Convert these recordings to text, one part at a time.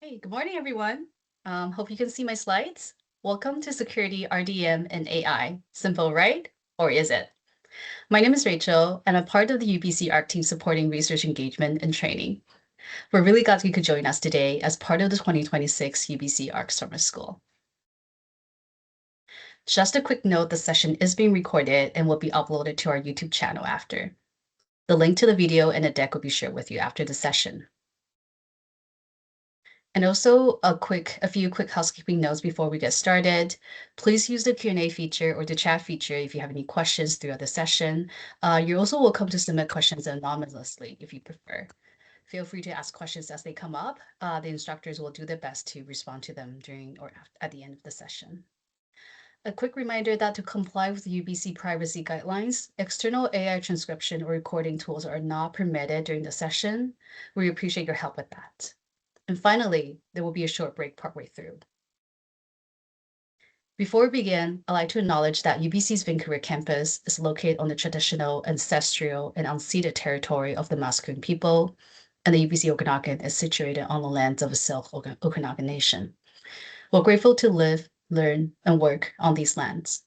Hey, good morning, everyone. Hope you can see my slides. Welcome to Security, RDM, and AI. Simple, right? Or is it? My name is Rachel, and I'm part of the UBC ARC team supporting research engagement and training. We're really glad you could join us today as part of the 2026 UBC ARC Summer School. Just a quick note, the session is being recorded and will be uploaded to our YouTube channel after. The link to the video and the deck will be shared with you after the session. And also a few quick housekeeping notes before we get started. Please use the Q&A feature or the chat feature if you have any questions throughout the session. You're also welcome to submit questions anonymously if you prefer. Feel free to ask questions as they come up. The instructors will do their best to respond to them during or at the end of the session. A quick reminder that to comply with UBC privacy guidelines, external AI transcription or recording tools are not permitted during the session. We appreciate your help with that. And finally, there will be a short break partway through. Before we begin, I'd like to acknowledge that UBC's Vancouver campus is located on the traditional, ancestral, and unceded territory of the Musqueam people, and the UBC Okanagan is situated on the lands of the Selk Okanagan Nation. We're grateful to live, learn, and work on these lands.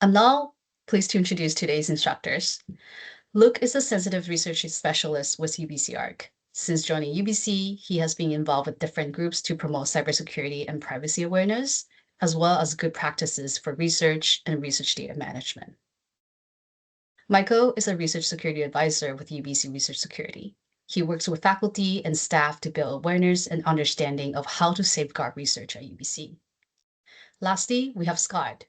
I'm now pleased to introduce today's instructors. Luke is a sensitive research specialist with UBC ARC. Since joining UBC, he has been involved with different groups to promote cybersecurity and privacy awareness, as well as good practices for research and research data management. Michael is a research security advisor with UBC Research Security. He works with faculty and staff to build awareness and understanding of how to safeguard research at UBC. Lastly, we have Scott.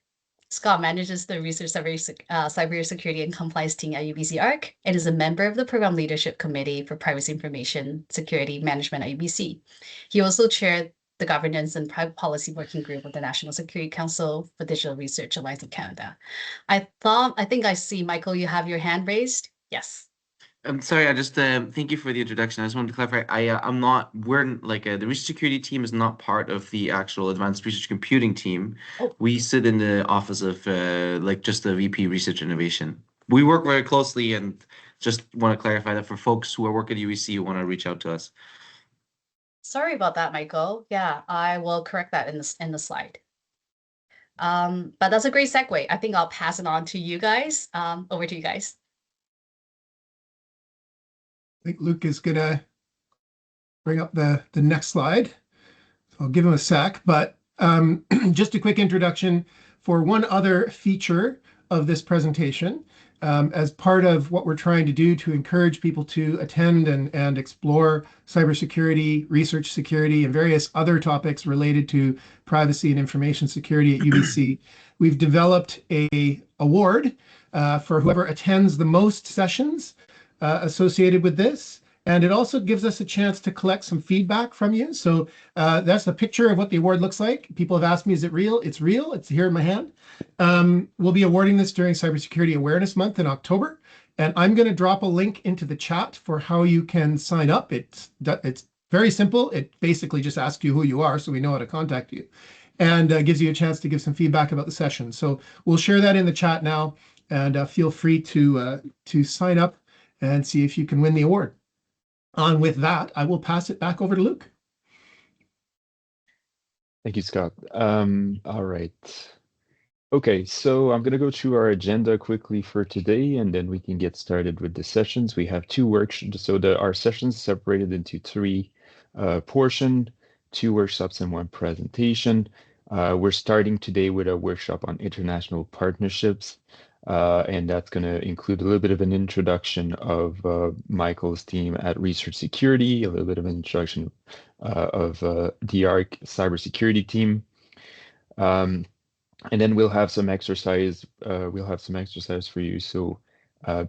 Scott manages the research cybersecurity and compliance team at UBC ARC and is a member of the Program Leadership Committee for Privacy Information Security Management at UBC. He also chaired the Governance and Private Policy Working Group of the National Security Council for Digital Research Alliance of Canada. I think I see, Michael, you have your hand raised. Yes. I'm sorry, I just thank you for the introduction. I just wanted to clarify. The research security team is not part of the actual advanced research computing team. Oh. We sit in the office of just the VP Research Innovation. We work very closely, and just want to clarify that for folks who are working at UBC who want to reach out to us. Sorry about that, Michael. Yeah, I will correct that in the slide. But that's a great segue. I think I'll pass it on to you guys. Over to you guys. I think Luke is gonna bring up the next slide. So I'll give him a sec, but just a quick introduction for one other feature of this presentation. As part of what we're trying to do to encourage people to attend and explore cybersecurity, research security, and various other topics related to privacy and information security at UBC, we've developed a award for whoever attends the most sessions associated with this. And it also gives us a chance to collect some feedback from you. So that's a picture of what the award looks like. People have asked me, is it real? It's real. It's here in my hand. We'll be awarding this during Cybersecurity Awareness Month in October. And I'm going to drop a link into the chat for how you can sign up. It's very simple. It basically just asks you who you are so we know how to contact you, and gives you a chance to give some feedback about the session. So we'll share that in the chat now, and feel free to sign up and see if you can win the award. On with that, I will pass it back over to Luke. Thank you, Scott. All right. Okay, so I'm going to go through our agenda quickly for today, and then we can get started with the sessions. We have two workshops, so our sessions separated into three portions, 2 workshops and 1 presentation. We're starting today with a workshop on international partnerships. And that's going to include a little bit of an introduction of Michael's team at Research Security, a little bit of an introduction of the ARC cybersecurity team. And then we'll have some exercise. For you. So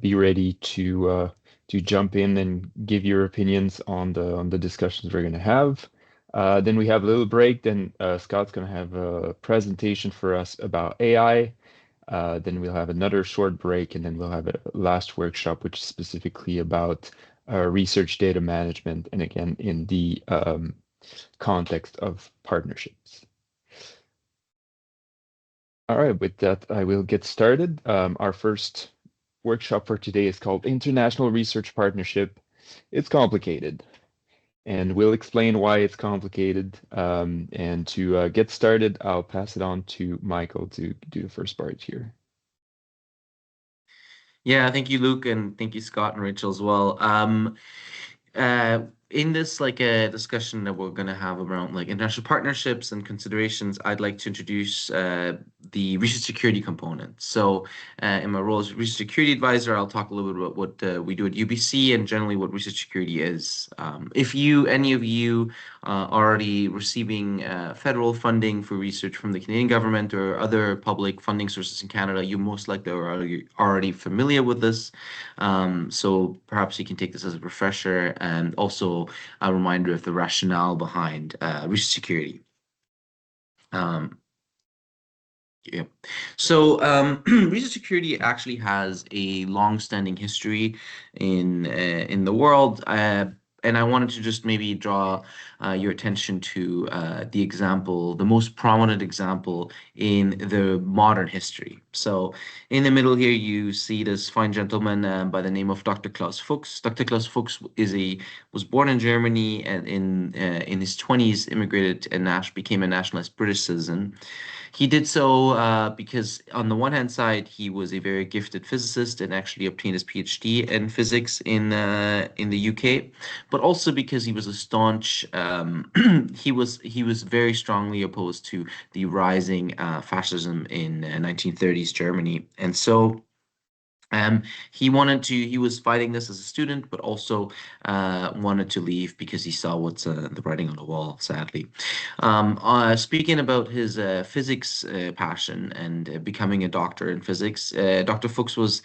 be ready to jump in and give your opinions on the discussions we're going to have. Then we have a little break. Then Scott's going to have a presentation for us about AI. Then we'll have another short break, and then we'll have a last workshop, which is specifically about research data management, and again, in the context of partnerships. All right, with that, I will get started. Our first workshop for today is called International Research Partnership. It's complicated. and we'll explain why it's complicated. And to get started, I'll pass it on to Michael to do the first part here. Yeah, thank you, Luke, and thank you, Scott and Rachel as well. Uh, in this discussion that we're going to have around international partnerships and considerations, I'd like to introduce the research security component. So, in my role as research security advisor, I'll talk a little bit about what we do at UBC and generally what research security is. If any of you are already receiving federal funding for research from the Canadian government or other public funding sources in Canada, you most likely are already familiar with this. So perhaps you can take this as a refresher and also a reminder of the rationale behind research security. Yeah. So research security actually has a long-standing history in the world. And I wanted to just maybe draw your attention to the most prominent example in the modern history. So in the middle here, you see this fine gentleman by the name of Dr. Klaus Fuchs. Dr. Klaus Fuchs was born in Germany and in his 20s immigrated and became a nationalized British citizen. He did so because, on the one hand side, he was a very gifted physicist and actually obtained his PhD in physics in the UK, but also because he was a staunch. He was very strongly opposed to the rising fascism in 1930s Germany, and so. He was fighting this as a student, but also wanted to leave because he saw what's the writing on the wall, sadly. Speaking about his physics passion and becoming a doctor in physics, Dr. Fuchs was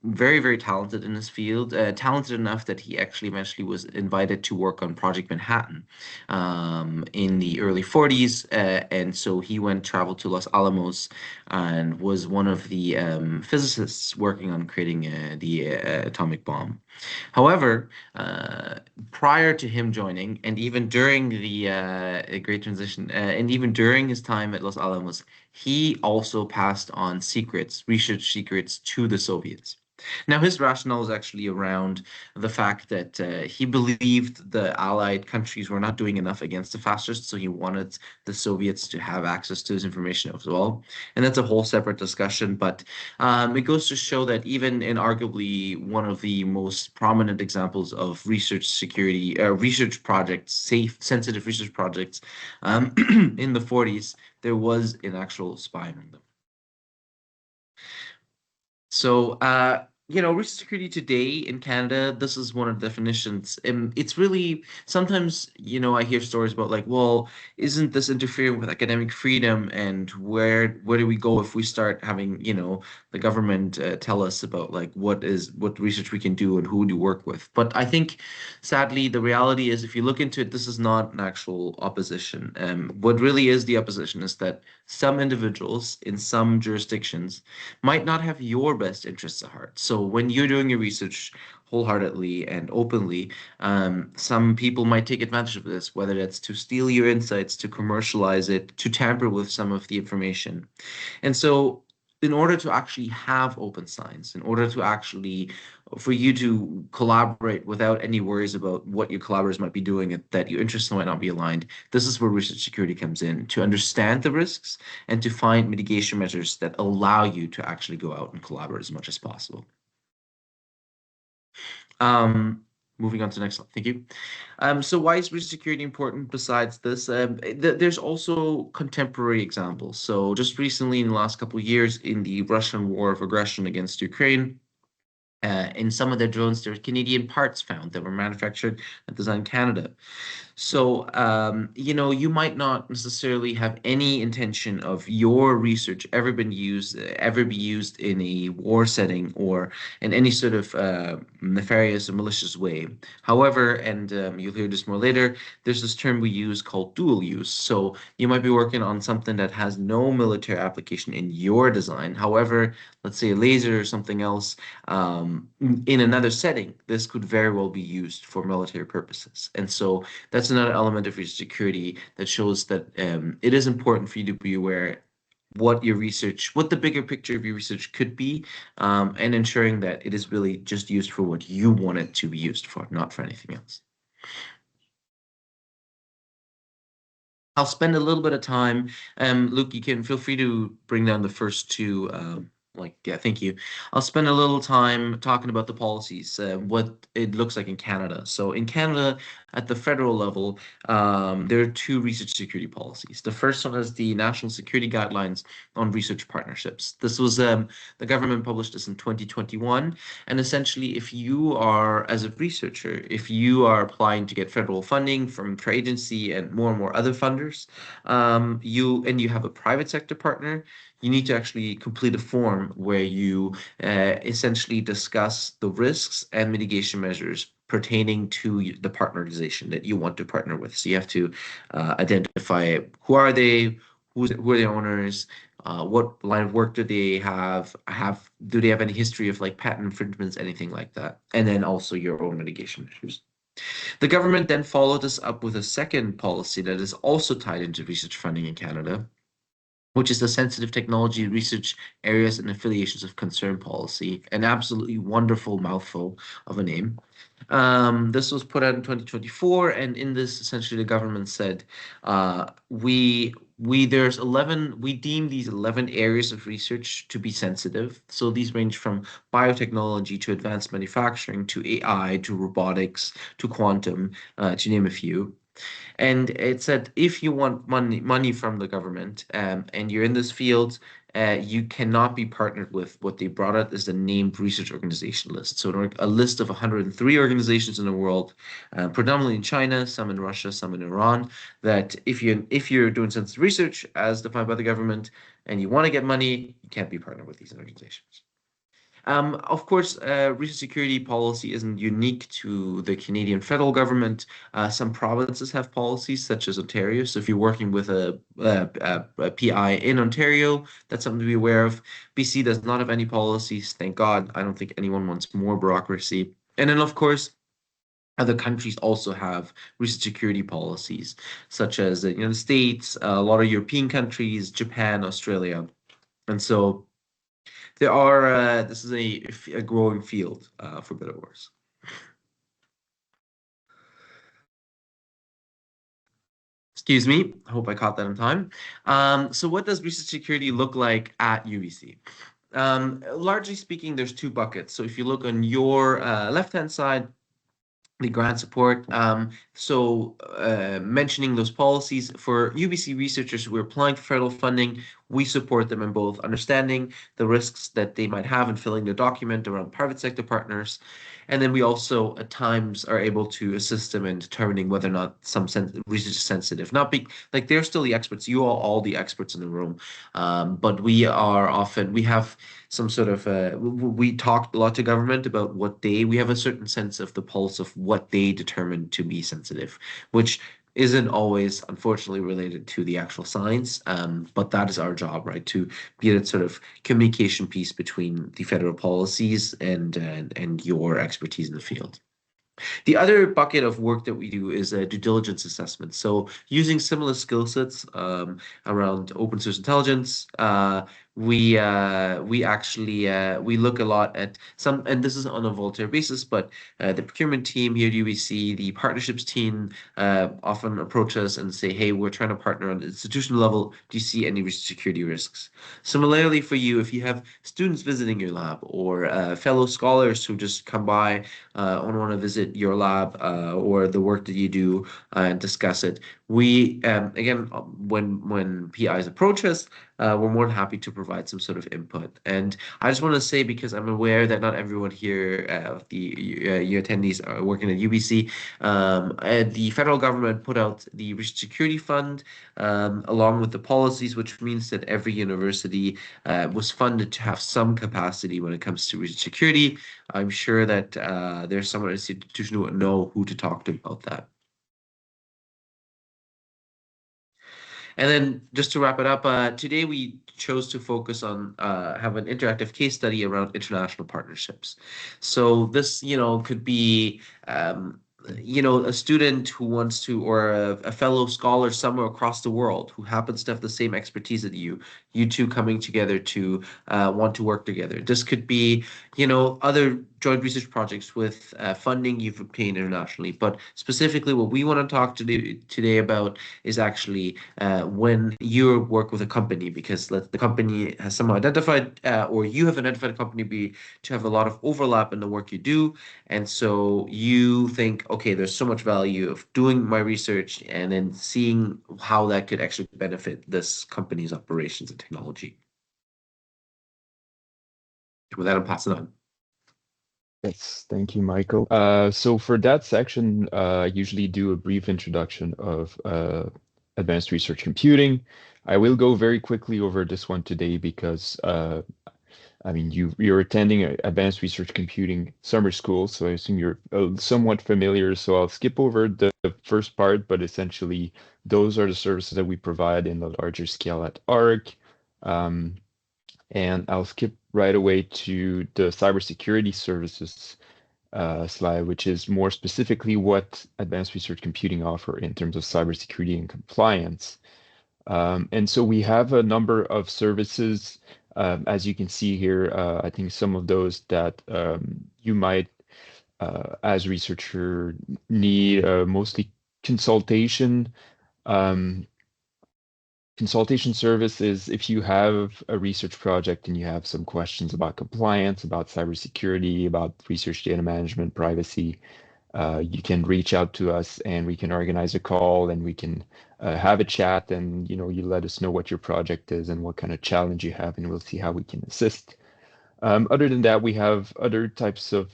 very, very talented in his field, talented enough that he actually eventually was invited to work on Project Manhattan in the early 40s. And so he traveled to Los Alamos and was one of the physicists working on creating the atomic bomb. However, prior to him joining, and even during the Great Transition, and even during his time at Los Alamos, he also passed on research secrets to the Soviets. Now, his rationale is actually around the fact that he believed the Allied countries were not doing enough against the fascists, so he wanted the Soviets to have access to his information as well. And that's a whole separate discussion, but it goes to show that even in arguably one of the most prominent examples of research security, research projects, sensitive research projects in the 40s, there was an actual spy among them. So, research security today in Canada, this is one of the definitions. It's really sometimes, I hear stories about well, isn't this interfering with academic freedom? And where do we go if we start having, the government tell us about what research we can do and who to work with? But I think, sadly, the reality is if you look into it, this is not an actual opposition. What really is the opposition is that some individuals in some jurisdictions might not have your best interests at heart. So when you're doing your research wholeheartedly and openly, some people might take advantage of this, whether that's to steal your insights, to commercialize it, to tamper with some of the information. And so in order to actually have open science, in order to actually for you to collaborate without any worries about what your collaborators might be doing, that your interests might not be aligned, this is where research security comes in, to understand the risks and to find mitigation measures that allow you to actually go out and collaborate as much as possible. Moving on to the next slide. Thank you. So why is research security important besides this? There's also contemporary examples. So just recently in the last couple of years in the Russian war of aggression against Ukraine, in some of their drones, there were Canadian parts found that were manufactured and designed in Canada. So, you might not necessarily have any intention of your research ever be used in a war setting or in any sort of nefarious or malicious way. However, and you'll hear this more later, there's this term we use called dual use. So you might be working on something that has no military application in your design. However, let's say a laser or something else, in another setting, this could very well be used for military purposes. And so that's another element of research security that shows that it is important for you to be aware what the bigger picture of your research could be, and ensuring that it is really just used for what you want it to be used for, not for anything else. I'll spend a little bit of time. Luke, you can feel free to bring down the first two. Yeah, thank you. I'll spend a little time talking about the policies, what it looks like in Canada. So in Canada, at the federal level, there are two research security policies. The first one is the National Security Guidelines on Research Partnerships. This was the government published this in 2021, and essentially, if you are, as a researcher, if you are applying to get federal funding from your agency and more other funders, you have a private sector partner, you need to actually complete a form where you essentially discuss the risks and mitigation measures pertaining to the partner organization that you want to partner with. So you have to identify who are they, who are the owners, what line of work do they have? Do they have any history of like patent infringements, anything like that? And then also your own mitigation measures. The government then followed this up with a second policy that is also tied into research funding in Canada, which is the Sensitive Technology Research Areas and Affiliations of Concern policy, an absolutely wonderful mouthful of a name. This was put out in 2024, and in this, essentially, the government said, we deem these 11 areas of research to be sensitive. So these range from biotechnology to advanced manufacturing to AI to robotics to quantum, to name a few. And it said if you want money from the government, and you're in this field, you cannot be partnered with what they brought out as the named research organization list. So a list of 103 organizations in the world, predominantly in China, some in Russia, some in Iran, that if you're doing sensitive research as defined by the government and you want to get money, you can't be partnered with these organizations. Of course, research security policy isn't unique to the Canadian federal government. Some provinces have policies, such as Ontario. So if you're working with a PI in Ontario, that's something to be aware of. BC does not have any policies, thank God. I don't think anyone wants more bureaucracy. And then, of course, other countries also have research security policies, such as the United States, a lot of European countries, Japan, Australia. And so this is a growing field, for better or worse. Excuse me, I hope I caught that in time. So what does research security look like at UBC? Largely speaking, there's two buckets. So if you look on your left-hand side, the grant support. Mentioning those policies for UBC researchers who are applying for federal funding, we support them in both understanding the risks that they might have in filling their document around private sector partners. And then we also at times are able to assist them in determining whether or not some research is sensitive. Not be like they're still the experts. You are all the experts in the room. But we have some sort of we talked a lot to government about we have a certain sense of the pulse of what they determine to be sensitive, which isn't always unfortunately related to the actual science, but that is our job, right, to be that sort of communication piece between the federal policies and your expertise in the field. The other bucket of work that we do is due diligence assessment. So using similar skill sets around open source intelligence, we look a lot at some, and this is on a volunteer basis, but the procurement team here at UBC, the partnerships team often approach us and say, hey, we're trying to partner on the institutional level. Do you see any security risks? Similarly for you, if you have students visiting your lab or fellow scholars who just come by and want to visit your lab or the work that you do and discuss it, we, again, when PIs approach us, we're more than happy to provide some sort of input. And I just want to say, because I'm aware that not everyone here, your attendees are working at UBC, the federal government put out the Research Security Fund along with the policies, which means that every university was funded to have some capacity when it comes to research security. I'm sure that there's someone at the institution who would know who to talk to about that. And then just to wrap it up, today we chose to focus on have an interactive case study around international partnerships. So this, could be a student who wants to, or a fellow scholar somewhere across the world who happens to have the same expertise as you two coming together to want to work together. This could be, other joint research projects with funding you've obtained internationally. But specifically, what we want to talk today about is actually when you work with a company, because the company has somehow identified, or you have identified a company to have a lot of overlap in the work you do. And so you think, okay, there's so much value of doing my research and then seeing how that could actually benefit this company's operations and technology. With that, I'll pass it on. Yes, thank you, Michael. So for that section, I usually do a brief introduction of advanced research computing. I will go very quickly over this one today because I mean you're attending advanced research computing summer school, so I assume you're somewhat familiar. So I'll skip over the first part, but essentially those are the services that we provide in the larger scale at ARC. And I'll skip right away to the cybersecurity services slide, which is more specifically what advanced research computing offer in terms of cybersecurity and compliance. And so we have a number of services, as you can see here. I think some of those that you might, as a researcher, need mostly consultation. Consultation service is if you have a research project and you have some questions about compliance, about cybersecurity, about research data management, privacy, you can reach out to us and we can organize a call and we can have a chat, and you let us know what your project is and what kind of challenge you have, and we'll see how we can assist. Other than that, we have other types of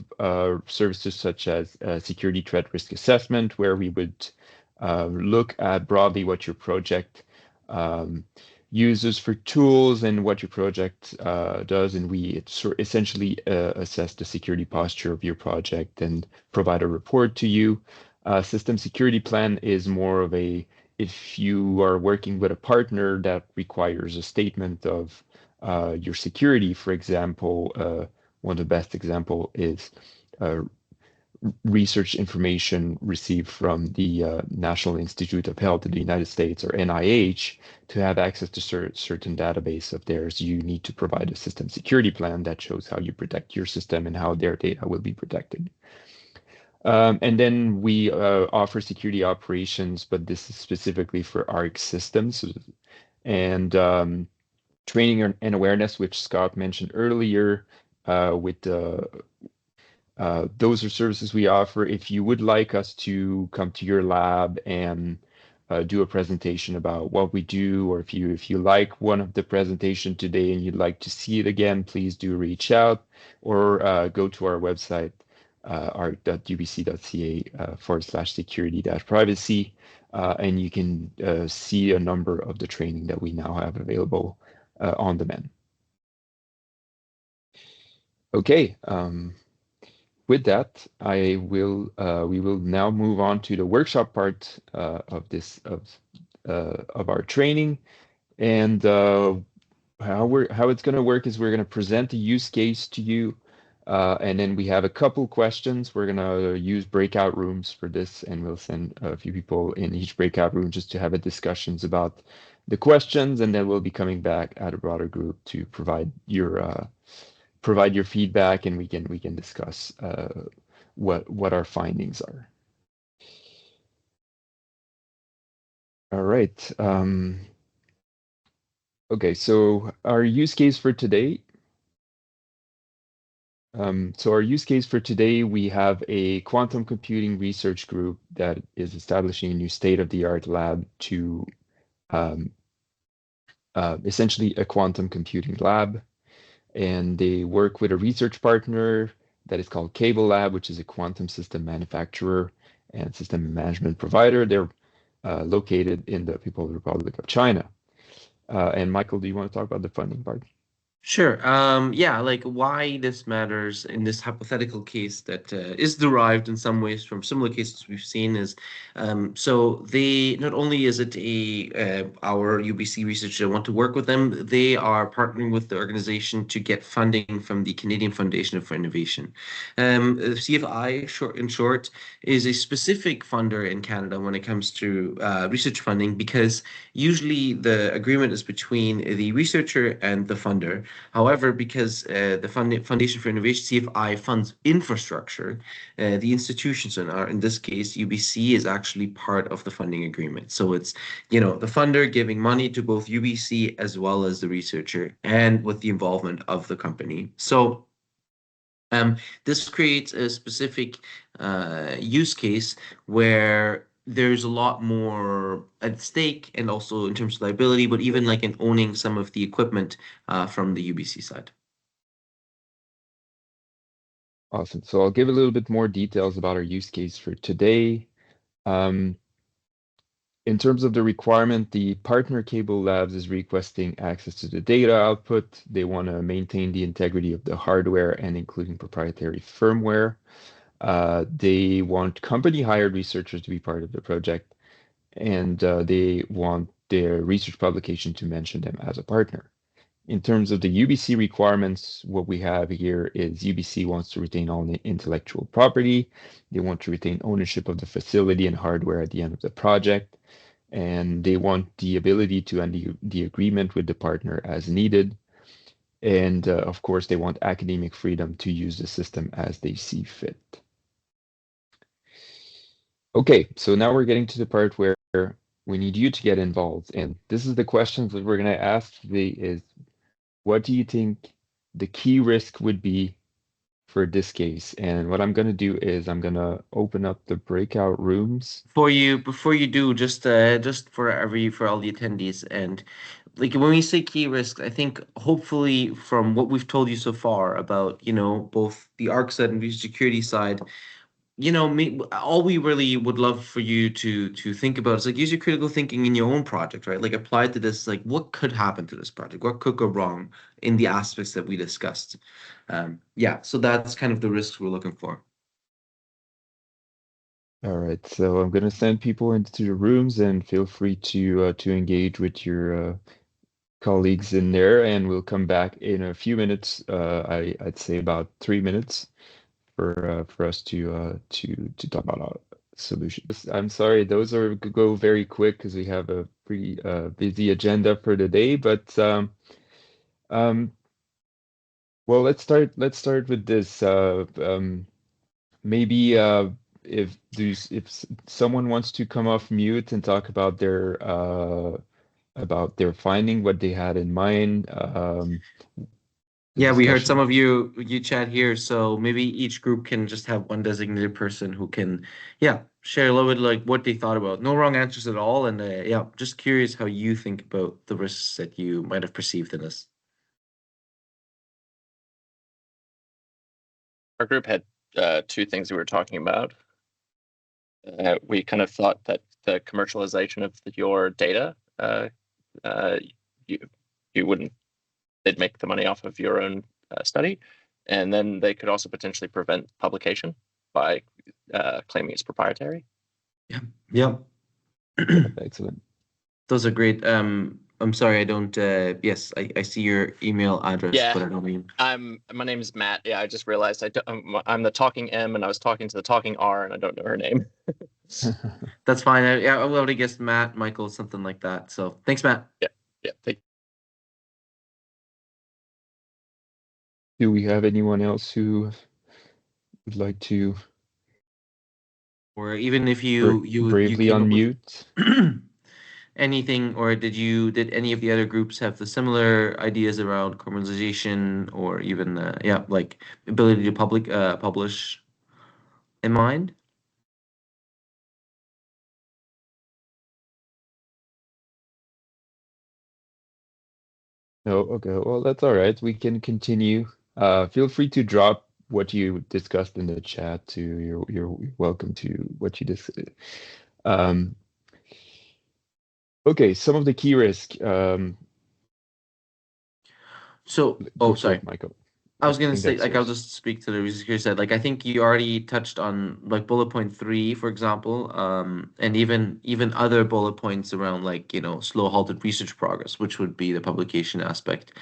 services such as security threat risk assessment, where we would look at broadly what your project uses for tools and what your project does, and we essentially assess the security posture of your project and provide a report to you. System security plan is more of if you are working with a partner that requires a statement of your security, for example, one of the best example is research information received from the National Institute of Health in the United States, or NIH. To have access to certain database of theirs, you need to provide a system security plan that shows how you protect your system and how their data will be protected. And then we offer security operations, but this is specifically for ARC systems. And training and awareness, which Scott mentioned earlier, with those are services we offer. If you would like us to come to your lab and do a presentation about what we do, or if you like one of the presentation today and you'd like to see it again, please do reach out, or go to our website, arc.ubc.ca/security-privacy, and you can see a number of the training that we now have available on demand. Okay. With that, we will now move on to the workshop part of our training, and how it's going to work is we're going to present a use case to you, and then we have a couple questions. We're going to use breakout rooms for this, and we'll send a few people in each breakout room just to have a discussions about the questions, and then we'll be coming back at a broader group to provide your feedback, and we can discuss what our findings are. All right. Okay, so our use case for today. We have a quantum computing research group that is establishing a new state-of-the-art lab to essentially a quantum computing lab. And they work with a research partner that is called Cable Lab, which is a quantum system manufacturer and system management provider. They're located in the People's Republic of China. And Michael, do you want to talk about the funding part? Sure. Yeah, like why this matters in this hypothetical case that is derived in some ways from similar cases we've seen is, so they not only is it our UBC researchers want to work with them, they are partnering with the organization to get funding from the Canadian Foundation for Innovation. CFI, in short, is a specific funder in Canada when it comes to research funding, because usually the agreement is between the researcher and the funder. However, because the Foundation for Innovation (CFI) funds infrastructure, the institutions in this case UBC is actually part of the funding agreement. So it's the funder giving money to both UBC as well as the researcher, and with the involvement of the company. So this creates a specific use case where there's a lot more at stake, and also in terms of liability, but even like in owning some of the equipment from the UBC side. Awesome. So I'll give a little bit more details about our use case for today. In terms of the requirement, the partner Cable Labs is requesting access to the data output. They want to maintain the integrity of the hardware and including proprietary firmware. They want company-hired researchers to be part of the project, and they want their research publication to mention them as a partner. In terms of the UBC requirements, what we have here is UBC wants to retain all the intellectual property. They want to retain ownership of the facility and hardware at the end of the project. And they want the ability to end the agreement with the partner as needed. And of course, they want academic freedom to use the system as they see fit. Okay, so now we're getting to the part where we need you to get involved. And this is the questions that we're going to ask today is, what do you think the key risk would be for this case? And what I'm going to do is I'm going to open up the breakout rooms. Before you do, just for all the attendees, and like when we say key risks, I think hopefully from what we've told you so far about both the ARC side and the security side, all we really would love for you to think about is like use your critical thinking in your own project, right? Like apply to this, like what could happen to this project, what could go wrong in the aspects that we discussed. Yeah, so that's kind of the risks we're looking for. All right, so I'm going to send people into the rooms, and feel free to engage with your colleagues in there, and we'll come back in a few minutes. I'd say about 3 minutes for us to talk about our solutions. I'm sorry, those go very quick because we have a pretty busy agenda for today. But well, let's start with this. Maybe if someone wants to come off mute and talk about their finding, what they had in mind. Yeah, we heard some of you chat here, so maybe each group can just have one designated person who can, share a little bit like what they thought about. No wrong answers at all, and just curious how you think about the risks that you might have perceived in this. Our group had two things we were talking about. We kind of thought that the commercialization of your data, you wouldn't, they'd make the money off of your own study, and then they could also potentially prevent publication by claiming it's proprietary. Yeah. Excellent. Those are great. I'm sorry, I don't. Yes, I see your email address, but I don't mean. My name is Matt. Yeah, I just realized I'm the talking M, and I was talking to the talking R, and I don't know her name. That's fine. I would have guessed Matt, Michael, something like that. So thanks, Matt. Yeah. Do we have anyone else who would like to, or even if you bravely unmute? Anything, or did any of the other groups have the similar ideas around commercialization, or even like ability to publish in mind? No, okay, well, that's all right. We can continue. Feel free to drop what you discussed in the chat too. You're welcome to what you discussed. Okay, some of the key risk. So, sorry, Michael. I was gonna think say, that's like, I'll yours. just speak to the research you said. Like, I think you already touched on like bullet point 3, for example, and even other bullet points around like, slow halted research progress, which would be the publication aspect.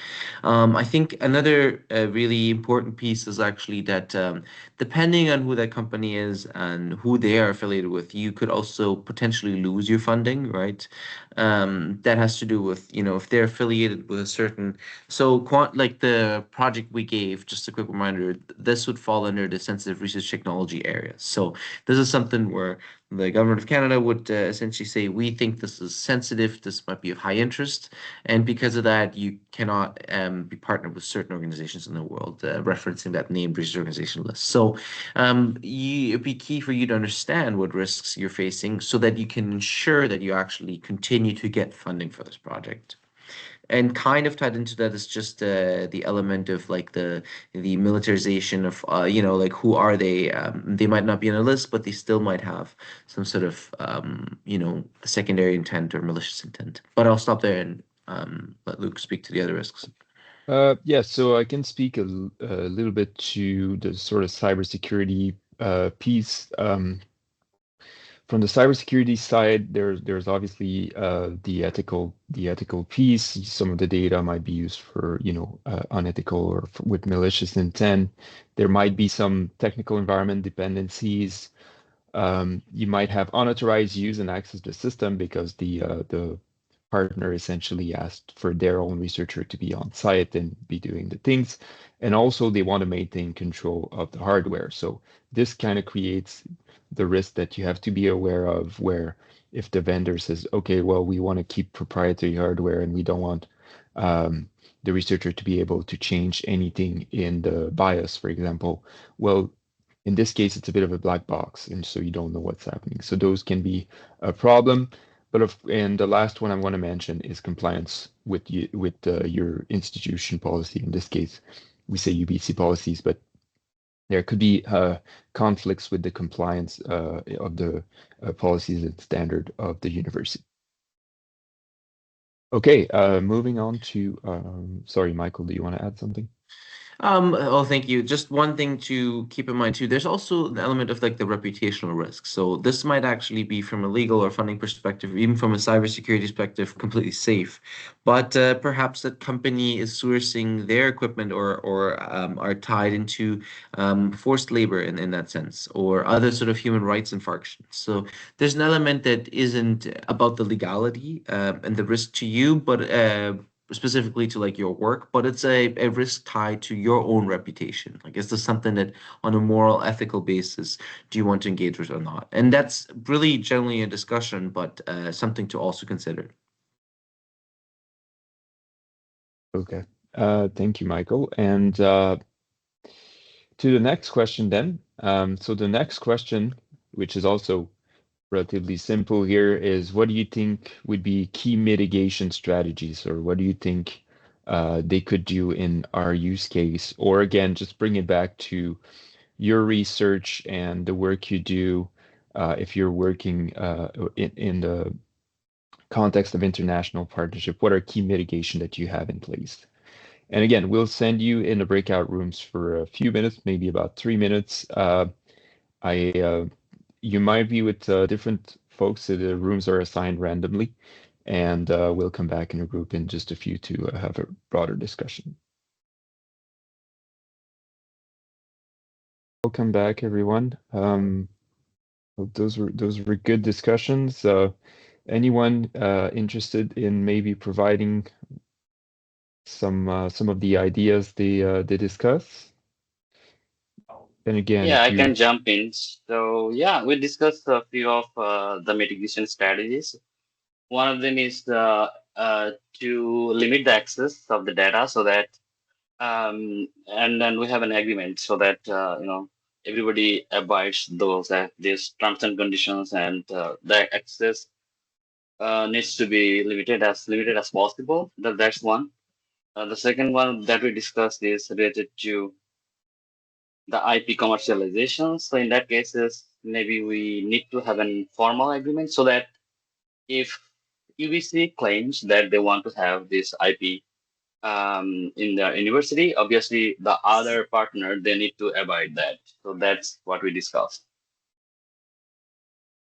I think another really important piece is actually that depending on who that company is and who they are affiliated with, you could also potentially lose your funding, right? That has to do with, if they're affiliated with a certain so, like the project we gave, just a quick reminder, this would fall under the sensitive research technology area. So, this is something where the government of Canada would essentially say, we think this is sensitive, this might be of high interest, and because of that, you cannot be partnered with certain organizations in the world, referencing that named research organization list. So, it'd be key for you to understand what risks you're facing so that you can ensure that you actually continue to get funding for this project. And kind of tied into that is just the element of like the militarization of like who are they? They might not be on a list, but they still might have some sort of secondary intent or malicious intent. But I'll stop there and let Luke speak to the other risks. Yeah, so I can speak a little bit to the sort of cybersecurity piece. From the cybersecurity side, there's obviously the ethical piece. Some of the data might be used for unethical or with malicious intent. There might be some technical environment dependencies. You might have unauthorized use and access to the system because the partner essentially asked for their own researcher to be on site and be doing the things. And also they want to maintain control of the hardware. So this kind of creates the risk that you have to be aware of, where if the vendor says, okay, well, we want to keep proprietary hardware and we don't want the researcher to be able to change anything in the BIOS, for example, well, in this case, it's a bit of a black box, and so you don't know what's happening. So those can be a problem. And the last one I want to mention is compliance with your institution policy. In this case, we say UBC policies, but there could be conflicts with the compliance of the policies and standard of the university. Okay, moving on to, sorry, Michael, do you want to add something? Oh, thank you. Just one thing to keep in mind too. There's also the element of like the reputational risk. So this might actually be from a legal or funding perspective, or even from a cybersecurity perspective, completely safe. But perhaps that company is sourcing their equipment or are tied into forced labor in that sense, or other sort of human rights infractions. So there's an element that isn't about the legality and the risk to you, but specifically to like your work, but it's a risk tied to your own reputation. Like, is this something that on a moral, ethical basis, do you want to engage with or not? And that's really generally a discussion, but something to also consider. Okay, thank you, Michael. And to the next question then. So the next question, which is also relatively simple here, is what do you think would be key mitigation strategies, or what do you think they could do in our use case? Or again, just bring it back to your research and the work you do if you're working in the context of international partnership, what are key mitigation that you have in place? And again, we'll send you in the breakout rooms for a few minutes, maybe about 3 minutes. You might be with different folks, so the rooms are assigned randomly, and we'll come back in a group in just a few to have a broader discussion. Welcome back, everyone. Those were good discussions. Anyone interested in maybe providing some of the ideas they discuss? And again, Yeah, if I you can jump in. So yeah, we discussed a few of the mitigation strategies. One of them is to limit the access of the data so that, and then we have an agreement so that everybody abides these terms and conditions, and the access needs to be limited as possible. That's one. The second one that we discussed is related to the IP commercialization. So in that cases, maybe we need to have an formal agreement so that if UBC claims that they want to have this IP in the university, obviously the other partner, they need to abide that. So that's what we discussed.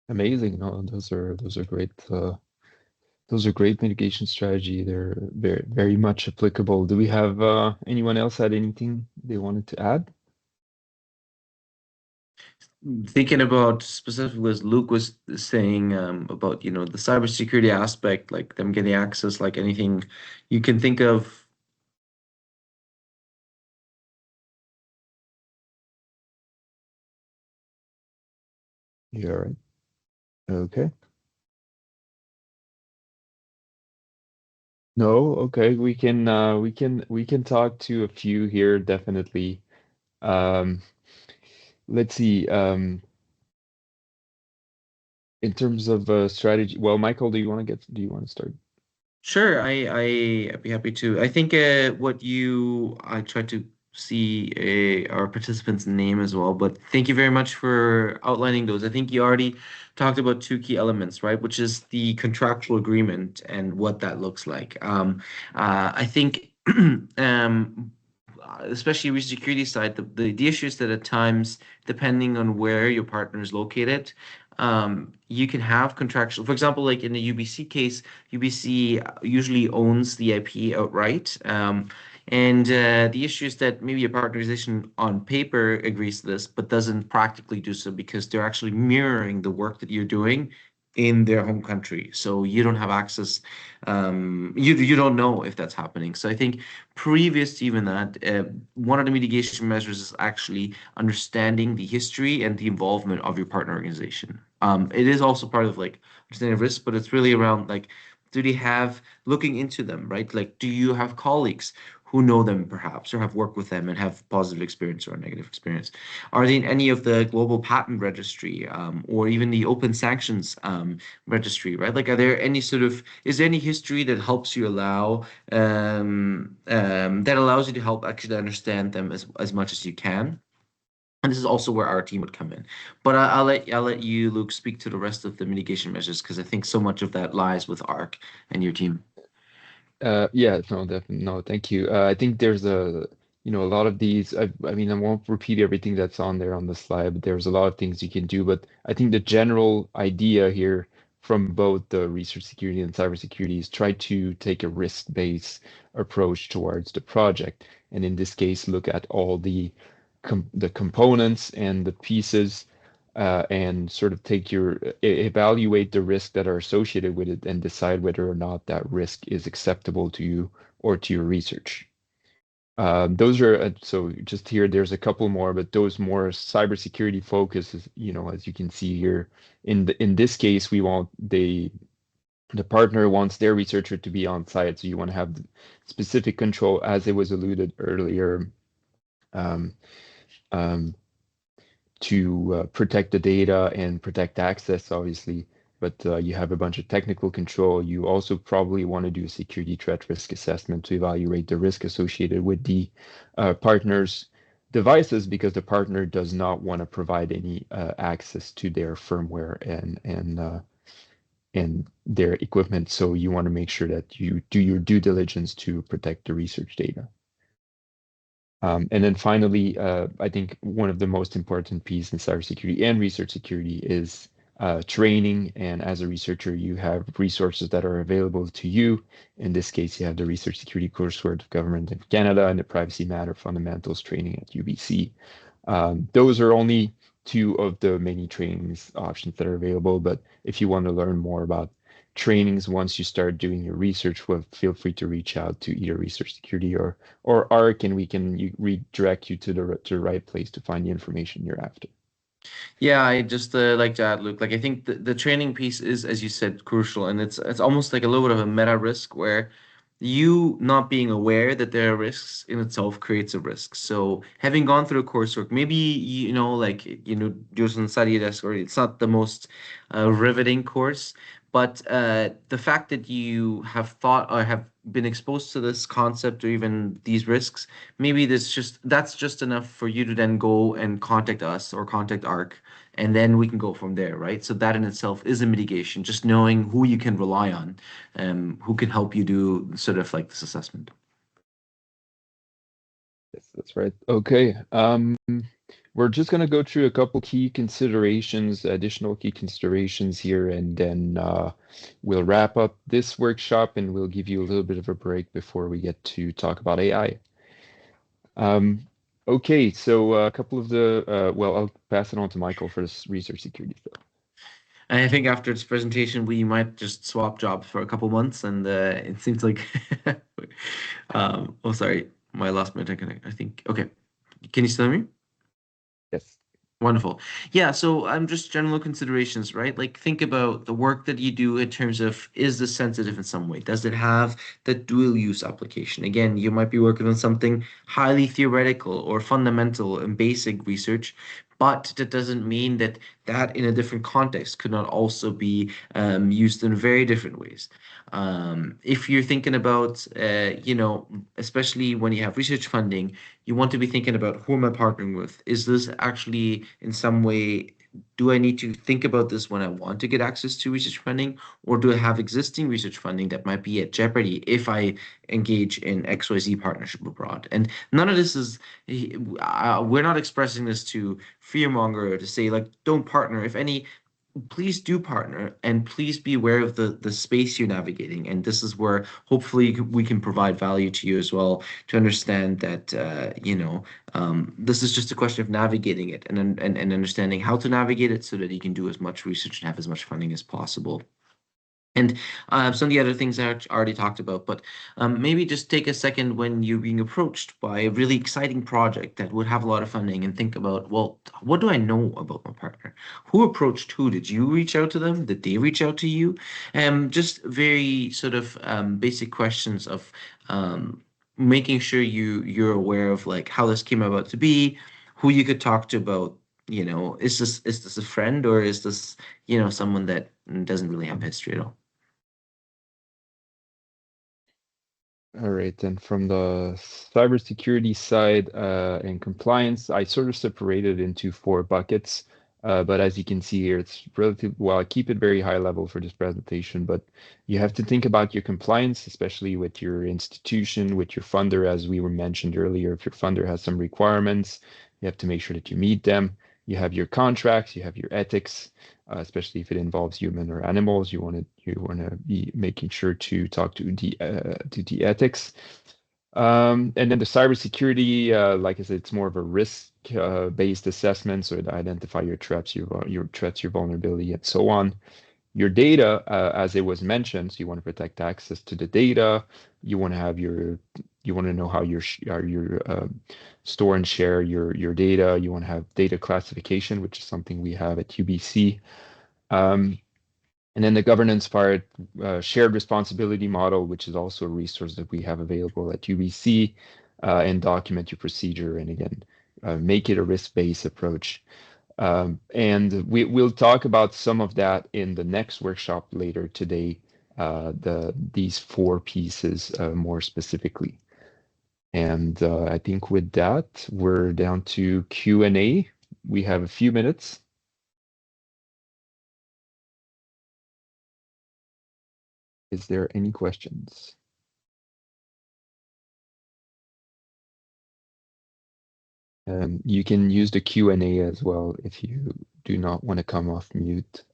Amazing. No, those are great. Those are great mitigation strategy. They're very much applicable. Do we have anyone else had anything they wanted to add? Thinking about specifically as Luke was saying about the cybersecurity aspect, like them getting access, like anything you can think of. Yeah, right. Okay. No, okay. We can talk to a few here, definitely. Um, let's see. In terms of strategy, well, Michael, do you want to start? Sure, I'd be happy to. I think what I tried to see our participants' name as well, but thank you very much for outlining those. I think you already talked about two key elements, right? Which is the contractual agreement and what that looks like. I think especially with security side, the issue is that at times, depending on where your partner is located, you can have contractual, for example, like in the UBC case, UBC usually owns the IP outright. And the issue is that maybe a partner organization on paper agrees to this, but doesn't practically do so because they're actually mirroring the work that you're doing in their home country. So you don't have access. You don't know if that's happening. So I think previous to even that, one of the mitigation measures is actually understanding the history and the involvement of your partner organization. It is also part of like understanding risk, but it's really around like, do they have looking into them, right? Like, do you have colleagues who know them perhaps or have worked with them and have positive experience or negative experience? Are they in any of the global patent registry or even the open sanctions registry, right? Like, are there any is there any history that helps you that allows you to help actually understand them as much as you can? And this is also where our team would come in. But I'll let you, Luke, speak to the rest of the mitigation measures because I think so much of that lies with ARC and your team. Yeah, no, definitely. No, thank you. I think there's a lot of these. I mean, I won't repeat everything that's on there on the slide, but there's a lot of things you can do. But I think the general idea here from both the research security and cybersecurity is try to take a risk-based approach towards the project. And in this case, look at all the components and the pieces and sort of evaluate the risks that are associated with it and decide whether or not that risk is acceptable to you or to your research. Those are so just here. There's a couple more, but those more cybersecurity focuses. As you can see here, in this case, we want the partner wants their researcher to be on site, so you want to have specific control, as it was alluded earlier. Um, um, to protect the data and protect access, obviously, but you have a bunch of technical control. You also probably want to do a security threat risk assessment to evaluate the risk associated with the partner's devices because the partner does not want to provide any access to their firmware and their equipment. So you want to make sure that you do your due diligence to protect the research data. And then finally, I think one of the most important pieces in cybersecurity and research security is training. And as a researcher, you have resources that are available to you. In this case, you have the Research Security Coursework of Government in Canada and the Privacy Matter Fundamentals training at UBC. Those are only two of the many trainings options that are available. But if you want to learn more about trainings once you start doing your research, well, feel free to reach out to either Research Security or ARC, and we can redirect you to the right place to find the information you're after. Yeah, I just like to add, Luke. Like, I think the training piece is, as you said, crucial, and it's almost like a little bit of a meta risk where you not being aware that there are risks in itself creates a risk. So having gone through a coursework, maybe like do some study desk, or it's not the most riveting course, but the fact that you have thought or have been exposed to this concept or even these risks, maybe that's just enough for you to then go and contact us or contact ARC, and then we can go from there, right? So that in itself is a mitigation, just knowing who you can rely on, who can help you do sort of like this assessment. That's right. Okay. We're just going to go through a couple key considerations, additional key considerations here, and then we'll wrap up this workshop and we'll give you a little bit of a break before we get to talk about AI. Okay, so a couple of the, well, I'll pass it on to Michael for this research security stuff. I think after this presentation, we might just swap jobs for a couple months, and it seems like, oh, sorry, I lost my internet. I think, okay. Can you still hear me? Yes. Wonderful. Yeah, so just general considerations, right? Like think about the work that you do in terms of, is this sensitive in some way? Does it have the dual use application? Again, you might be working on something highly theoretical or fundamental and basic research, but that doesn't mean that that in a different context could not also be used in very different ways. If you're thinking about, especially when you have research funding, you want to be thinking about, who am I partnering with? Is this actually in some way, do I need to think about this when I want to get access to research funding, or do I have existing research funding that might be at jeopardy if I engage in XYZ partnership abroad? And none of this is, we're not expressing this to fearmonger or to say like, don't partner. If any, please do partner, and please be aware of the space you're navigating. And this is where hopefully we can provide value to you as well, to understand that this is just a question of navigating it, and understanding how to navigate it so that you can do as much research and have as much funding as possible. And some of the other things I already talked about, but maybe just take a second when you're being approached by a really exciting project that would have a lot of funding, and think about, well, what do I know about my partner? Who approached who? Did you reach out to them? Did they reach out to you? Just very sort of basic questions of making sure you're aware of like how this came about to be, who you could talk to about, is this a friend, or is this, someone that doesn't really have history at all? All right, and from the cybersecurity side and compliance, I sort of separated into 4 buckets. But as you can see here, it's relatively, well, I keep it very high level for this presentation, but you have to think about your compliance, especially with your institution, with your funder, as we were mentioned earlier. If your funder has some requirements, you have to make sure that you meet them. You have your contracts, you have your ethics, especially if it involves human or animals. You want to be making sure to talk to the ethics. And then the cybersecurity, like I said, it's more of a risk-based assessment, so to identify your threats, your vulnerability, and so on. Your data, as it was mentioned, so you want to protect access to the data. You want to have you want to know how your store and share your data. You want to have data classification, which is something we have at UBC. And then the governance part, shared responsibility model, which is also a resource that we have available at UBC, and document your procedure. And again, make it a risk-based approach. And we'll talk about some of that in the next workshop later today, these 4 pieces more specifically. And I think with that, we're down to Q&A. We have a few minutes. Is there any questions? You can use the Q&A as well if you do not want to come off mute.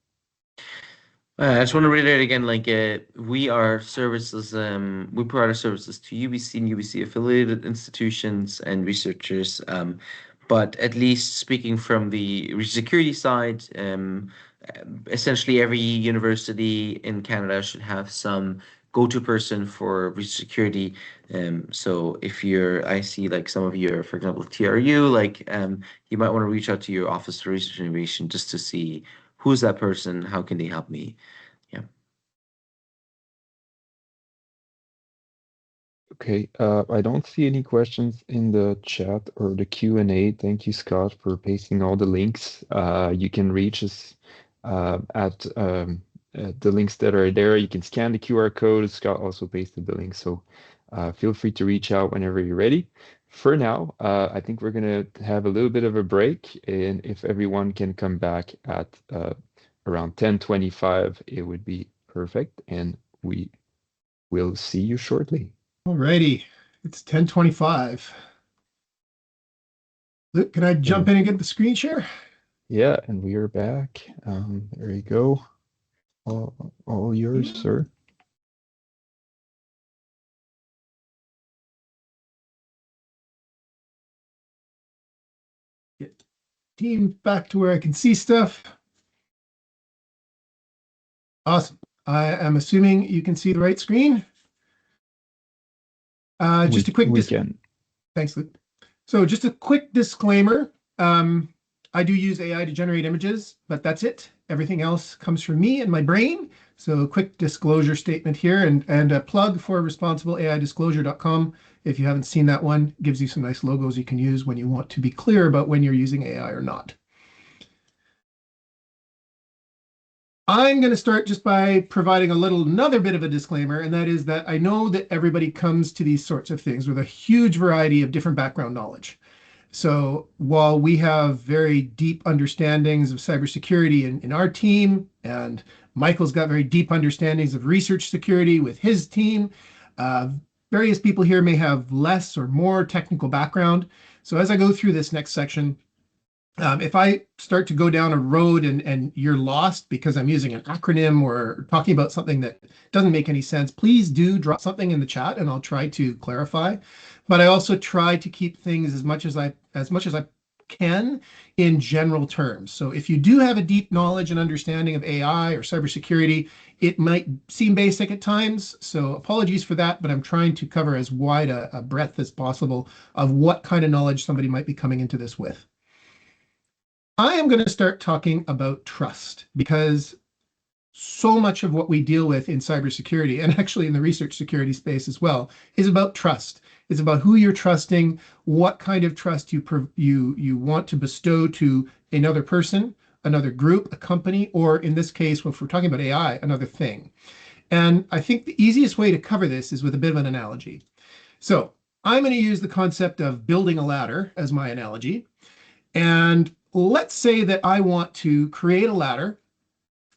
I just want to reiterate again, like we are services, we provide our services to UBC and UBC affiliated institutions and researchers. But at least speaking from the research security side, essentially every university in Canada should have some go-to person for research security. So if I see like some of you are, for example, TRU, like you might want to reach out to your Office for Research and Innovation just to see who's that person, how can they help me? Yeah. Okay, I don't see any questions in the chat or the Q&A. Thank you, Scott, for pasting all the links. You can reach us at the links that are there. You can scan the QR code. Scott also pasted the link, so feel free to reach out whenever you're ready. For now, I think we're going to have a little bit of a break, and if everyone can come back at around 10:25, it would be perfect, and we will see you shortly. Alrighty, it's 10:25. Luke, can I jump in and get the screen share? Yeah, and we are back. There you go. All yours, sir. Get team back to where I can see stuff. Awesome. I am assuming you can see the right screen. Just a quick Thanks, Luke. So just a quick disclaimer. I do use AI to generate images, but that's it. Everything else comes from me and my brain. So a quick disclosure statement here and a plug for responsibleaidisclosure.com. If you haven't seen that one, it gives you some nice logos you can use when you want to be clear about when you're using AI or not. I'm going to start just by providing another bit of a disclaimer, and that is that I know that everybody comes to these sorts of things with a huge variety of different background knowledge. So while we have very deep understandings of cybersecurity in our team, and Michael's got very deep understandings of research security with his team, various people here may have less or more technical background. So as I go through this next section, if I start to go down a road and you're lost because I'm using an acronym or talking about something that doesn't make any sense, please do drop something in the chat and I'll try to clarify. But I also try to keep things as much as I can in general terms. So if you do have a deep knowledge and understanding of AI or cybersecurity, it might seem basic at times. So apologies for that, but I'm trying to cover as wide a breadth as possible of what kind of knowledge somebody might be coming into this with. I am going to start talking about trust because so much of what we deal with in cybersecurity, and actually in the research security space as well, is about trust. It's about who you're trusting, what kind of trust you want to bestow to another person, another group, a company, or in this case, if we're talking about AI, another thing. And I think the easiest way to cover this is with a bit of an analogy. So I'm going to use the concept of building a ladder as my analogy. And let's say that I want to create a ladder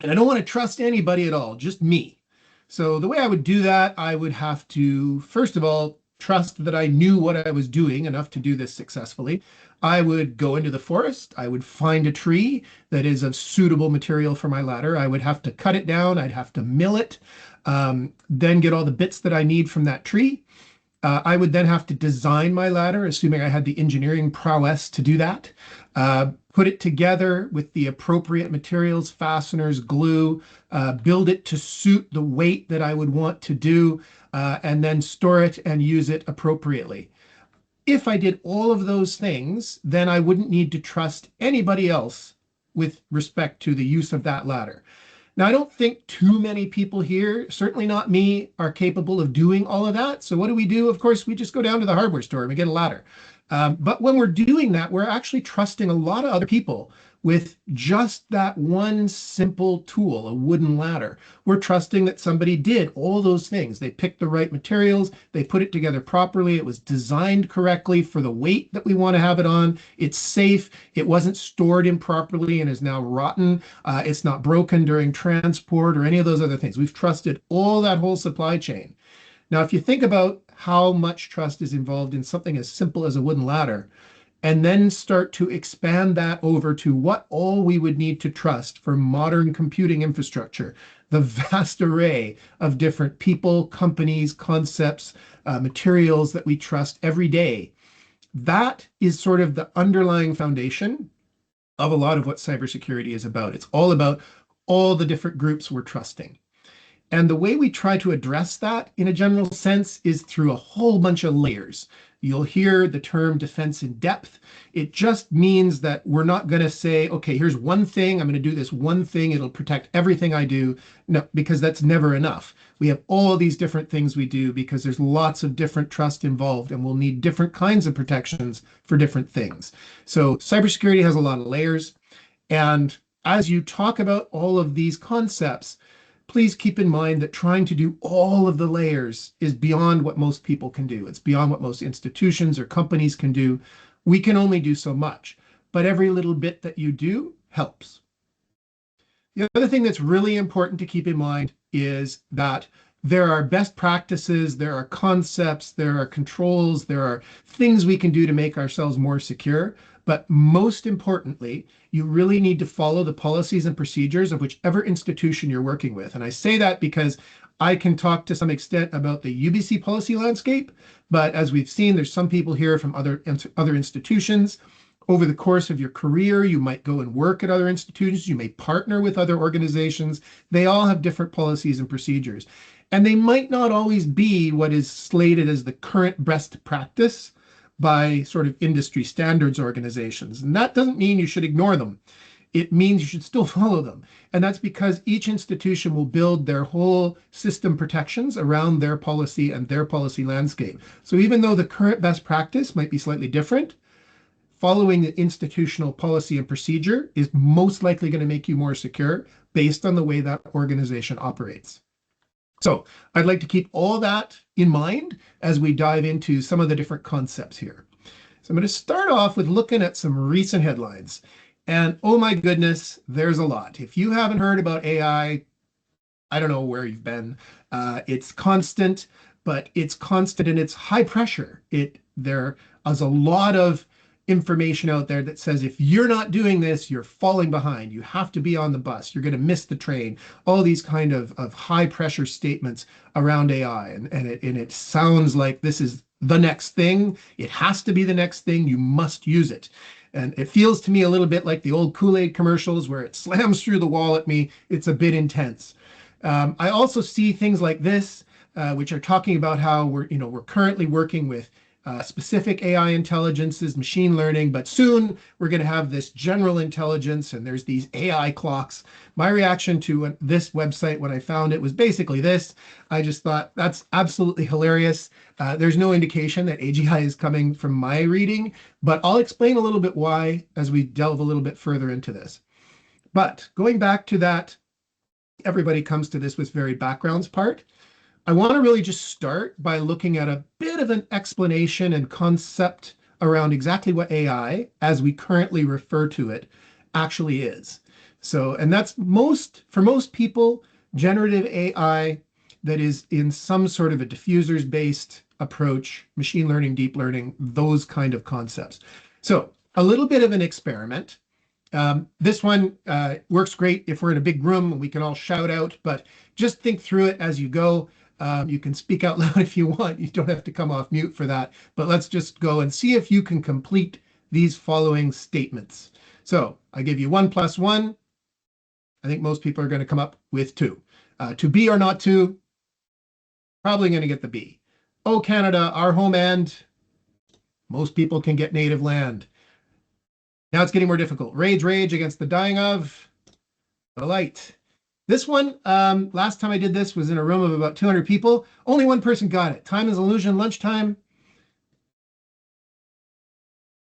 and I don't want to trust anybody at all, just me. So the way I would do that, I would have to, first of all, trust that I knew what I was doing enough to do this successfully. I would go into the forest. I would find a tree that is of suitable material for my ladder. I would have to cut it down. I'd have to mill it, then get all the bits that I need from that tree. I would then have to design my ladder, assuming I had the engineering prowess to do that, put it together with the appropriate materials, fasteners, glue, build it to suit the weight that I would want to do, and then store it and use it appropriately. If I did all of those things, then I wouldn't need to trust anybody else with respect to the use of that ladder. Now, I don't think too many people here, certainly not me, are capable of doing all of that. So what do? Of course, we just go down to the hardware store and we get a ladder. But when we're doing that, we're actually trusting a lot of other people with just that one simple tool, a wooden ladder. We're trusting that somebody did all those things. They picked the right materials, they put it together properly, it was designed correctly for the weight that we want to have it on, it's safe, it wasn't stored improperly and is now rotten, it's not broken during transport or any of those other things. We've trusted all that whole supply chain. Now, if you think about how much trust is involved in something as simple as a wooden ladder, and then start to expand that over to what all we would need to trust for modern computing infrastructure, the vast array of different people, companies, concepts, materials that we trust every day. That is sort of the underlying foundation of a lot of what cybersecurity is about. It's all about all the different groups we're trusting. And the way we try to address that in a general sense is through a whole bunch of layers. You'll hear the term defense in depth. It just means that we're not going to say, okay, here's one thing, I'm going to do this one thing, it'll protect everything I do. No, because that's never enough. We have all these different things we do because there's lots of different trust involved and we'll need different kinds of protections for different things. So cybersecurity has a lot of layers. And as you talk about all of these concepts, please keep in mind that trying to do all of the layers is beyond what most people can do. It's beyond what most institutions or companies can do. We can only do so much, but every little bit that you do helps. The other thing that's really important to keep in mind is that there are best practices, there are concepts, there are controls, there are things we can do to make ourselves more secure. But most importantly, you really need to follow the policies and procedures of whichever institution you're working with. And I say that because I can talk to some extent about the UBC policy landscape, but as we've seen, there's some people here from other institutions. Over the course of your career, you might go and work at other institutions, you may partner with other organizations. They all have different policies and procedures. And they might not always be what is slated as the current best practice by sort of industry standards organizations. And that doesn't mean you should ignore them. It means you should still follow them. And that's because each institution will build their whole system protections around their policy and their policy landscape. So even though the current best practice might be slightly different, following the institutional policy and procedure is most likely going to make you more secure based on the way that organization operates. So I'd like to keep all that in mind as we dive into some of the different concepts here. So I'm going to start off with looking at some recent headlines. And oh my goodness, there's a lot. If you haven't heard about AI, I don't know where you've been. It's constant, but it's constant and it's high pressure. There is a lot of information out there that says if you're not doing this, you're falling behind. You have to be on the bus. You're going to miss the train. All these kind of high pressure statements around AI. And it sounds like this is the next thing. It has to be the next thing. You must use it. And it feels to me a little bit like the old Kool-Aid commercials where it slams through the wall at me. It's a bit intense. I also see things like this, which are talking about how we're currently working with specific AI intelligences, machine learning, but soon we're going to have this general intelligence and there's these AI clocks. My reaction to this website when I found it was basically this. I just thought that's absolutely hilarious. There's no indication that AGI is coming from my reading, but I'll explain a little bit why as we delve a little bit further into this. But going back to that, everybody comes to this with varied backgrounds part. I want to really just start by looking at a bit of an explanation and concept around exactly what AI, as we currently refer to it, actually is. So, and that's for most people, generative AI that is in some sort of a diffusers-based approach, machine learning, deep learning, those kind of concepts. So a little bit of an experiment. This one works great if we're in a big room and we can all shout out, but just think through it as you go. You can speak out loud if you want. You don't have to come off mute for that. But let's just go and see if you can complete these following statements. So I give you 1 + 1. I think most people are going to come up with 2. To be or not to, probably going to get the B. Oh, Canada, our home end. Most people can get native land. Now it's getting more difficult. Rage, rage against the dying of the light. This one, last time I did this was in a room of about 200 people. Only one person got it. Time is illusion, lunchtime.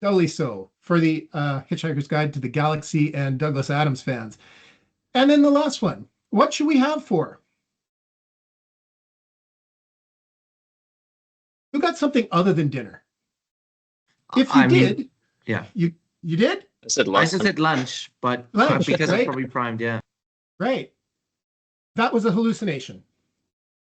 Doubly so for the Hitchhiker's Guide to the Galaxy and Douglas Adams fans. And then the last one, what should we have for? Who got something other than dinner? If you did, yeah. You did? I said lunch. I said lunch, but Lunch, because right? it's probably primed, yeah. Right. That was a hallucination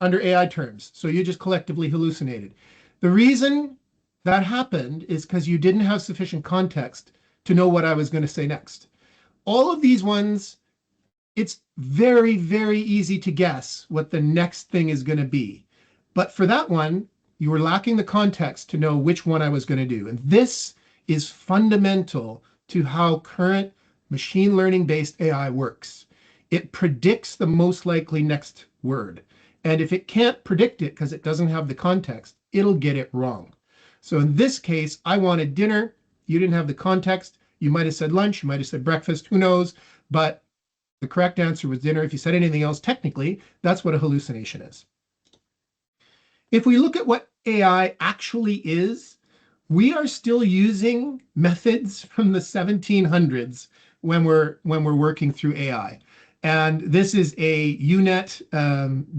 under AI terms. So you just collectively hallucinated. The reason that happened is because you didn't have sufficient context to know what I was going to say next. All of these ones, it's very, very easy to guess what the next thing is going to be. But for that one, you were lacking the context to know which one I was going to do. And this is fundamental to how current machine learning-based AI works. It predicts the most likely next word. And if it can't predict it because it doesn't have the context, it'll get it wrong. So in this case, I wanted dinner. You didn't have the context. You might have said lunch. You might have said breakfast. Who knows? But the correct answer was dinner. If you said anything else, technically, that's what a hallucination is. If we look at what AI actually is, we are still using methods from the 1700s when we're working through AI. And this is a UNet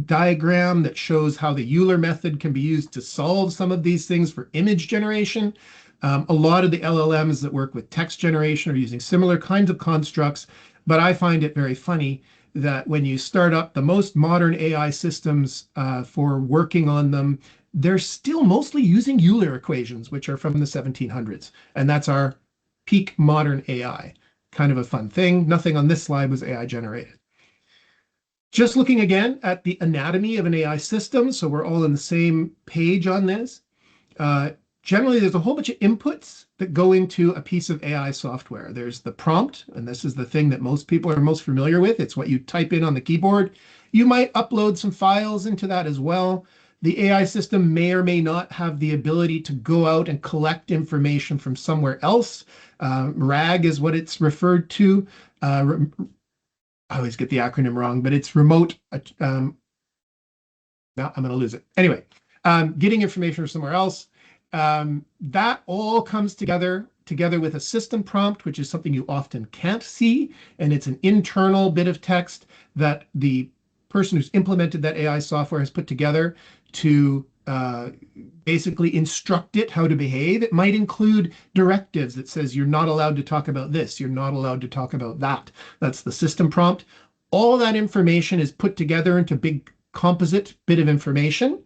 diagram that shows how the Euler method can be used to solve some of these things for image generation. A lot of the LLMs that work with text generation are using similar kinds of constructs, but I find it very funny that when you start up the most modern AI systems for working on them, they're still mostly using Euler equations, which are from the 1700s. And that's our peak modern AI. Kind of a fun thing. Nothing on this slide was AI generated. Just looking again at the anatomy of an AI system, so we're all on the same page on this. Generally, there's a whole bunch of inputs that go into a piece of AI software. There's the prompt, and this is the thing that most people are most familiar with. It's what you type in on the keyboard. You might upload some files into that as well. The AI system may or may not have the ability to go out and collect information from somewhere else. RAG is what it's referred to. I always get the acronym wrong, but it's remote. Now I'm going to lose it. Anyway, getting information from somewhere else. That all comes together with a system prompt, which is something you often can't see. And it's an internal bit of text that the person who's implemented that AI software has put together to basically instruct it how to behave. It might include directives that says you're not allowed to talk about this, you're not allowed to talk about that. That's the system prompt. All that information is put together into a big composite bit of information,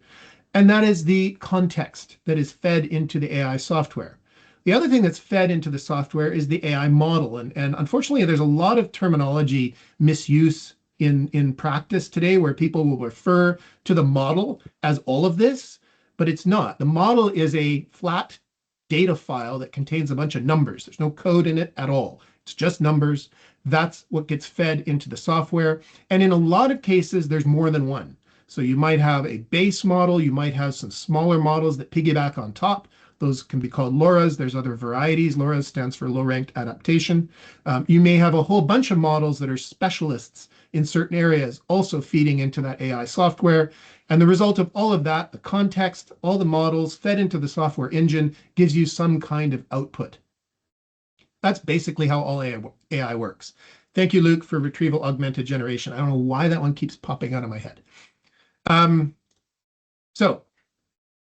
and that is the context that is fed into the AI software. The other thing that's fed into the software is the AI model, and unfortunately there's a lot of terminology misuse in practice today where people will refer to the model as all of this, but it's not. The model is a flat data file that contains a bunch of numbers. There's no code in it at all. It's just numbers. That's what gets fed into the software. And in a lot of cases, there's more than one. So you might have a base model. You might have some smaller models that piggyback on top. Those can be called LoRAs. There's other varieties. LoRAs stands for low-ranked adaptation. You may have a whole bunch of models that are specialists in certain areas also feeding into that AI software. And the result of all of that, the context, all the models fed into the software engine gives you some kind of output. That's basically how all AI works. Thank you, Luke, for retrieval augmented generation. I don't know why that one keeps popping out of my head. So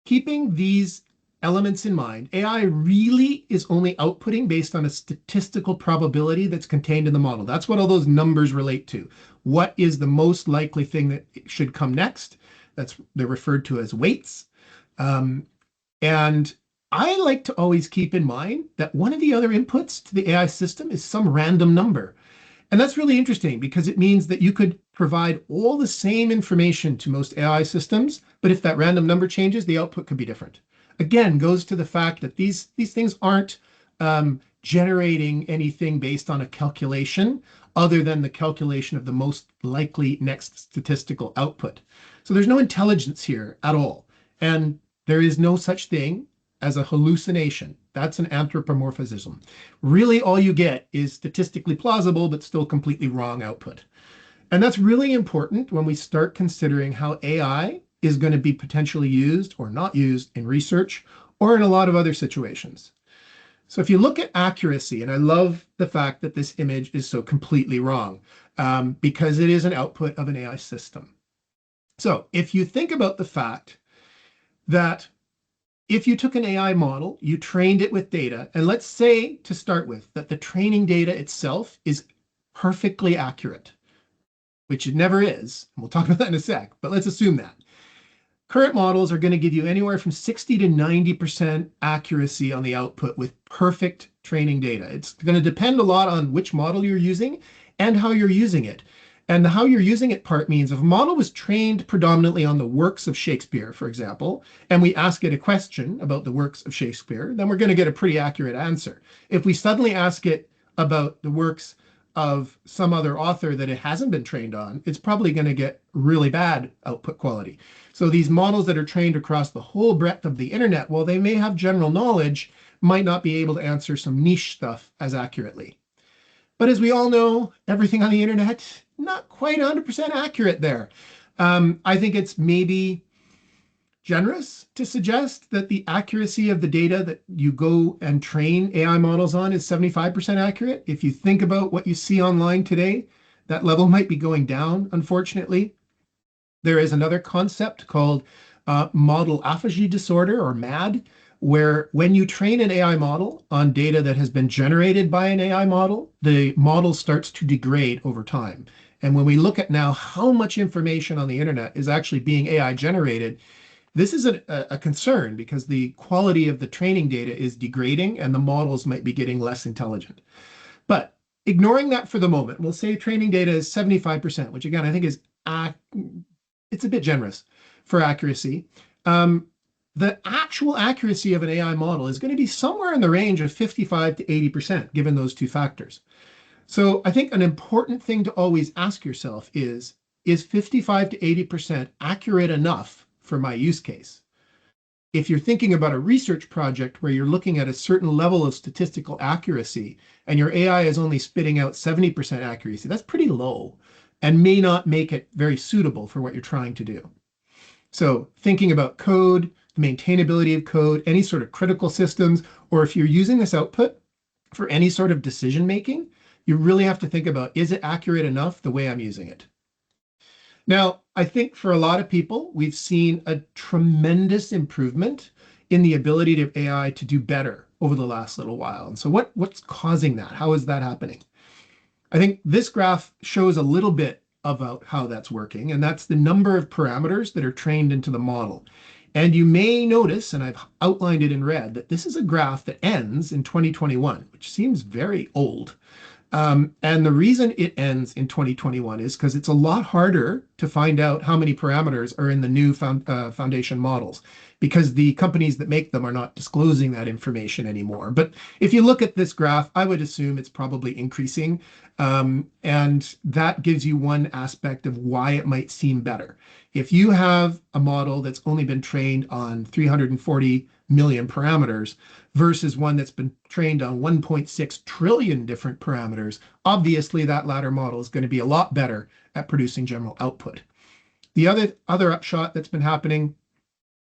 keeping these elements in mind, AI really is only outputting based on a statistical probability that's contained in the model. That's what all those numbers relate to. What is the most likely thing that should come next? They're referred to as weights. And I like to always keep in mind that one of the other inputs to the AI system is some random number. And that's really interesting because it means that you could provide all the same information to most AI systems, but if that random number changes, the output could be different. Again, goes to the fact that these things aren't generating anything based on a calculation other than the calculation of the most likely next statistical output. So there's no intelligence here at all. And there is no such thing as a hallucination. That's an anthropomorphism. Really, all you get is statistically plausible, but still completely wrong output. And that's really important when we start considering how AI is going to be potentially used or not used in research or in a lot of other situations. So if you look at accuracy, and I love the fact that this image is so completely wrong because it is an output of an AI system. So if you think about the fact that if you took an AI model, you trained it with data, and let's say to start with that the training data itself is perfectly accurate, which it never is. And we'll talk about that in a sec, but let's assume that. Current models are going to give you anywhere from 60 to 90% accuracy on the output with perfect training data. It's going to depend a lot on which model you're using and how you're using it. And the how you're using it part means if a model was trained predominantly on the works of Shakespeare, for example, and we ask it a question about the works of Shakespeare, then we're going to get a pretty accurate answer. If we suddenly ask it about the works of some other author that it hasn't been trained on, it's probably going to get really bad output quality. So these models that are trained across the whole breadth of the internet, while they may have general knowledge, might not be able to answer some niche stuff as accurately. But as we all know, everything on the internet, not quite 100% accurate there. I think it's maybe generous to suggest that the accuracy of the data that you go and train AI models on is 75% accurate. If you think about what you see online today, that level might be going down, unfortunately. There is another concept called model aphagy disorder, or MAD, where when you train an AI model on data that has been generated by an AI model, the model starts to degrade over time. And when we look at now how much information on the internet is actually being AI generated, this is a concern because the quality of the training data is degrading and the models might be getting less intelligent. But ignoring that for the moment, we'll say training data is 75%, which again, I think is it's a bit generous for accuracy. The actual accuracy of an AI model is going to be somewhere in the range of 55 to 80%, given those two factors. So I think an important thing to always ask yourself is 55 to 80% accurate enough for my use case? If you're thinking about a research project where you're looking at a certain level of statistical accuracy and your AI is only spitting out 70% accuracy, that's pretty low and may not make it very suitable for what you're trying to do. So thinking about code, maintainability of code, any sort of critical systems, or if you're using this output for any sort of decision making, you really have to think about, is it accurate enough the way I'm using it? Now, I think for a lot of people, we've seen a tremendous improvement in the ability of AI to do better over the last little while. And so what's causing that? How is that happening? I think this graph shows a little bit about how that's working, and that's the number of parameters that are trained into the model. And you may notice, and I've outlined it in red, that this is a graph that ends in 2021, which seems very old. And the reason it ends in 2021 is because it's a lot harder to find out how many parameters are in the new foundation models, because the companies that make them are not disclosing that information anymore. But if you look at this graph, I would assume it's probably increasing. And that gives you one aspect of why it might seem better. If you have a model that's only been trained on 340 million parameters versus one that's been trained on 1.6 trillion different parameters, obviously that latter model is going to be a lot better at producing general output. The other upshot that's been happening,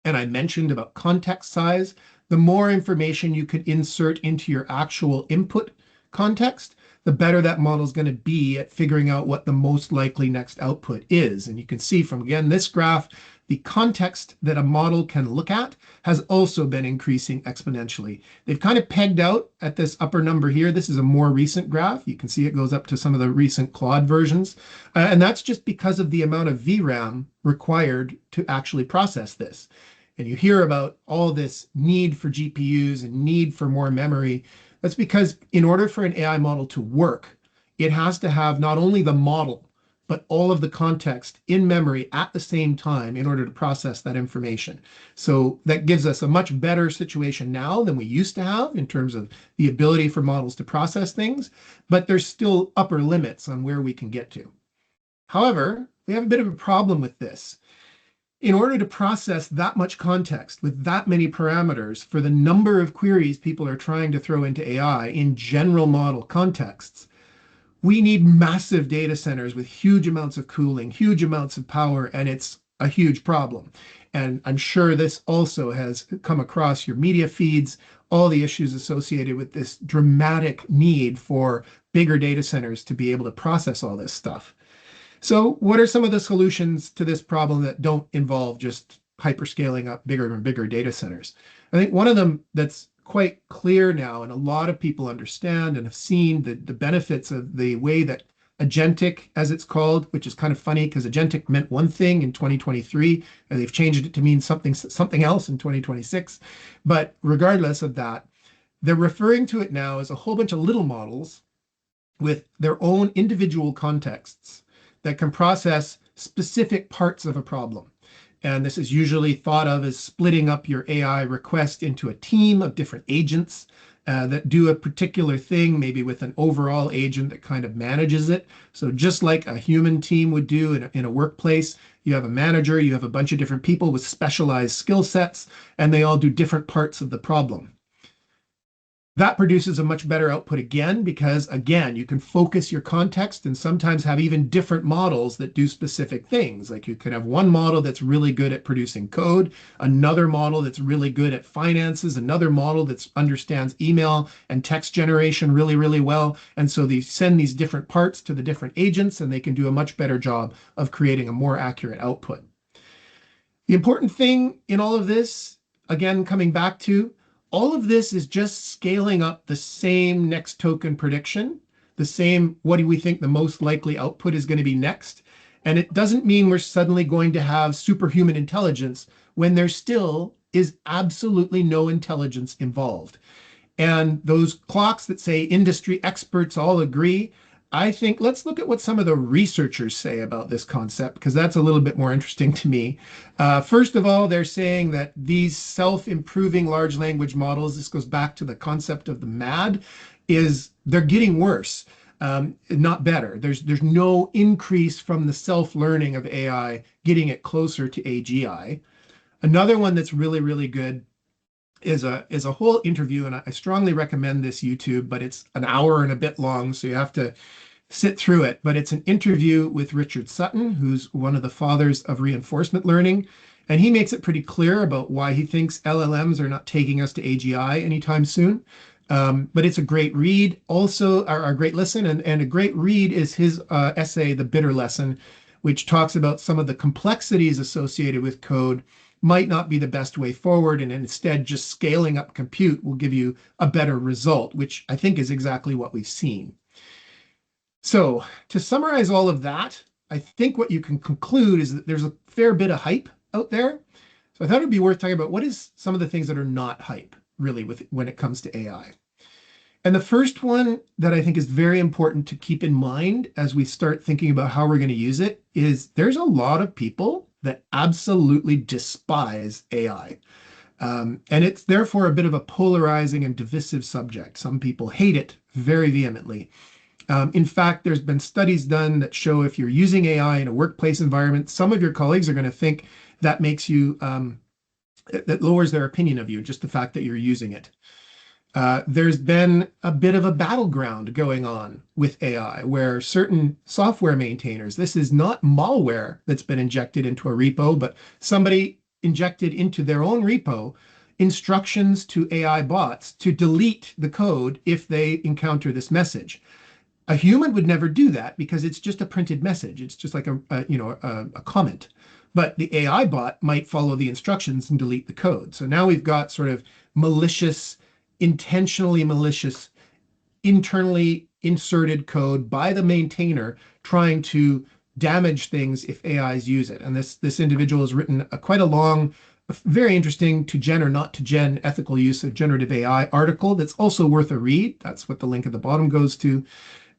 and I mentioned about context size, the more information you could insert into your actual input context, the better that model is going to be at figuring out what the most likely next output is. And you can see from, again, this graph, the context that a model can look at has also been increasing exponentially. They've kind of pegged out at this upper number here. This is a more recent graph. You can see it goes up to some of the recent Claude versions. And that's just because of the amount of VRAM required to actually process this. And you hear about all this need for GPUs and need for more memory. That's because in order for an AI model to work, it has to have not only the model, but all of the context in memory at the same time in order to process that information. So that gives us a much better situation now than we used to have in terms of the ability for models to process things, but there's still upper limits on where we can get to. However, we have a bit of a problem with this. In order to process that much context with that many parameters for the number of queries people are trying to throw into AI in general model contexts, we need massive data centers with huge amounts of cooling, huge amounts of power, and it's a huge problem. And I'm sure this also has come across your media feeds, all the issues associated with this dramatic need for bigger data centers to be able to process all this stuff. So what are some of the solutions to this problem that don't involve just hyperscaling up bigger and bigger data centers? I think one of them that's quite clear now, and a lot of people understand and have seen the benefits of the way that agentic, as it's called, which is kind of funny because agentic meant one thing in 2023, and they've changed it to mean something else in 2026. But regardless of that, they're referring to it now as a whole bunch of little models with their own individual contexts that can process specific parts of a problem. And this is usually thought of as splitting up your AI request into a team of different agents that do a particular thing, maybe with an overall agent that kind of manages it. So just like a human team would do in a workplace, you have a manager, you have a bunch of different people with specialized skill sets, and they all do different parts of the problem. That produces a much better output again, because again, you can focus your context and sometimes have even different models that do specific things. Like you could have one model that's really good at producing code, another model that's really good at finances, another model that understands email and text generation really, really well. And so they send these different parts to the different agents and they can do a much better job of creating a more accurate output. The important thing in all of this, again, coming back to, all of this is just scaling up the same next token prediction the same, what do we think the most likely output is going to be next? And it doesn't mean we're suddenly going to have superhuman intelligence when there still is absolutely no intelligence involved. And those clocks that say industry experts all agree, I think let's look at what some of the researchers say about this concept, because that's a little bit more interesting to me. First of all, they're saying that these self-improving large language models, this goes back to the concept of the MAD, is they're getting worse, not better. There's no increase from the self-learning of AI, getting it closer to AGI. Another one that's really, really good is a whole interview, and I strongly recommend this YouTube, but it's an hour and a bit long, so you have to sit through it. But it's an interview with Richard Sutton, who's one of the fathers of reinforcement learning, and he makes it pretty clear about why he thinks LLMs are not taking us to AGI anytime soon. But it's a great read, also, or a great listen, and a great read is his essay, The Bitter Lesson, which talks about some of the complexities associated with code might not be the best way forward, and instead just scaling up compute will give you a better result, which I think is exactly what we've seen. So to summarize all of that, I think what you can conclude is that there's a fair bit of hype out there. So I thought it'd be worth talking about what is some of the things that are not hype, really, when it comes to AI. And the first one that I think is very important to keep in mind as we start thinking about how we're going to use it is there's a lot of people that absolutely despise AI. And it's therefore a bit of a polarizing and divisive subject. Some people hate it very vehemently. In fact, there's been studies done that show if you're using AI in a workplace environment, some of your colleagues are going to think that makes you, that lowers their opinion of you, just the fact that you're using it. There's been a bit of a battleground going on with AI where certain software maintainers, this is not malware that's been injected into a repo, but somebody injected into their own repo instructions to AI bots to delete the code if they encounter this message. A human would never do that because it's just a printed message. It's just like a comment. But the AI bot might follow the instructions and delete the code. So now we've got sort of malicious, intentionally malicious, internally inserted code by the maintainer trying to damage things if AIs use it. And this individual has written quite a long, very interesting to gen or not to gen ethical use of generative AI article that's also worth a read. That's what the link at the bottom goes to.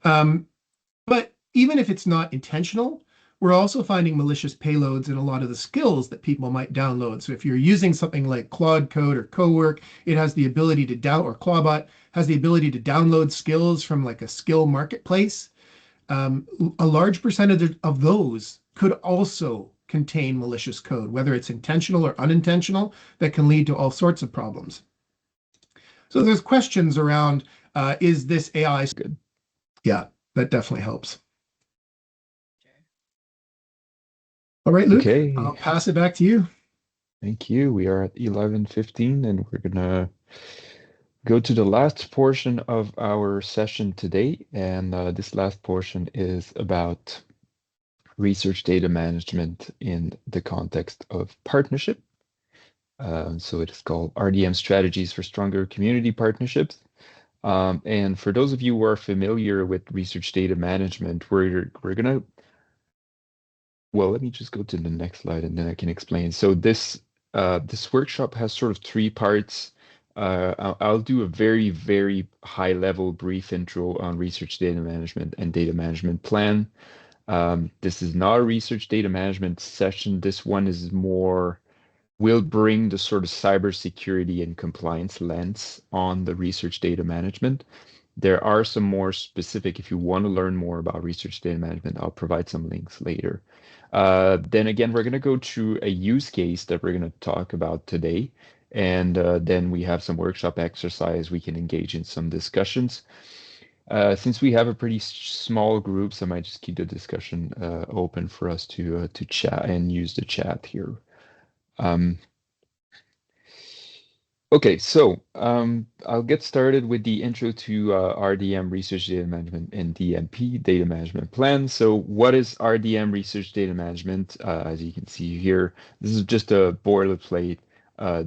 But even if it's not intentional, we're also finding malicious payloads in a lot of the skills that people might download. So if you're using something like Claude Code or Cowork, it has the ability to or Clawbot has the ability to download skills from like a skill marketplace. A large percentage of those could also contain malicious code, whether it's intentional or unintentional, that can lead to all sorts of problems. So there's questions around, is this AI good? Yeah, that definitely helps. All right, Luke, Okay. I'll pass it back to you. Thank you. We are at 11:15 and we're gonna go to the last portion of our session today. And this last portion is about research data management in the context of partnership. So it is called RDM Strategies for Stronger Community Partnerships. And for those of you who are familiar with research data management, we're gonna, well, let me just go to the next slide and then I can explain. So this workshop has sort of three parts. I'll do a very, very high level brief intro on research data management and data management plan. This is not a research data management session. This one is more, will bring the sort of cybersecurity and compliance lens on the research data management. There are some more specific, if you want to learn more about research data management, I'll provide some links later. Then again, we're going to go through a use case that we're going to talk about today. And then we have some workshop exercise. We can engage in some discussions. Since we have a pretty small group, so I might just keep the discussion open for us to chat and use the chat here. Okay, so I'll get started with the intro to RDM, Research Data Management, and DMP, Data Management Plan. So what is RDM, Research Data Management? As you can see here, this is just a boilerplate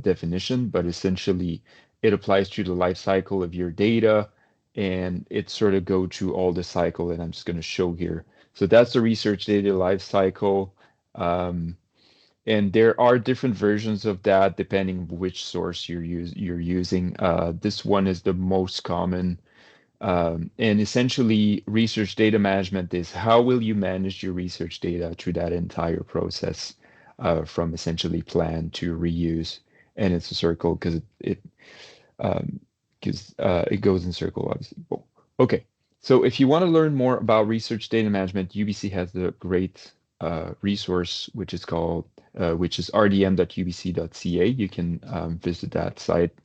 definition, but essentially it applies to the life cycle of your data. and it sort of go through all the cycle that I'm just going to show here. So that's the research data life cycle. And there are different versions of that depending which source you're using. This one is the most common. And essentially, research data management is how will you manage your research data through that entire process, from essentially plan to reuse. And it's a circle because it goes in circle, obviously. Oh, okay, so if you want to learn more about research data management, UBC has a great resource which is rdm.ubc.ca. You can visit that site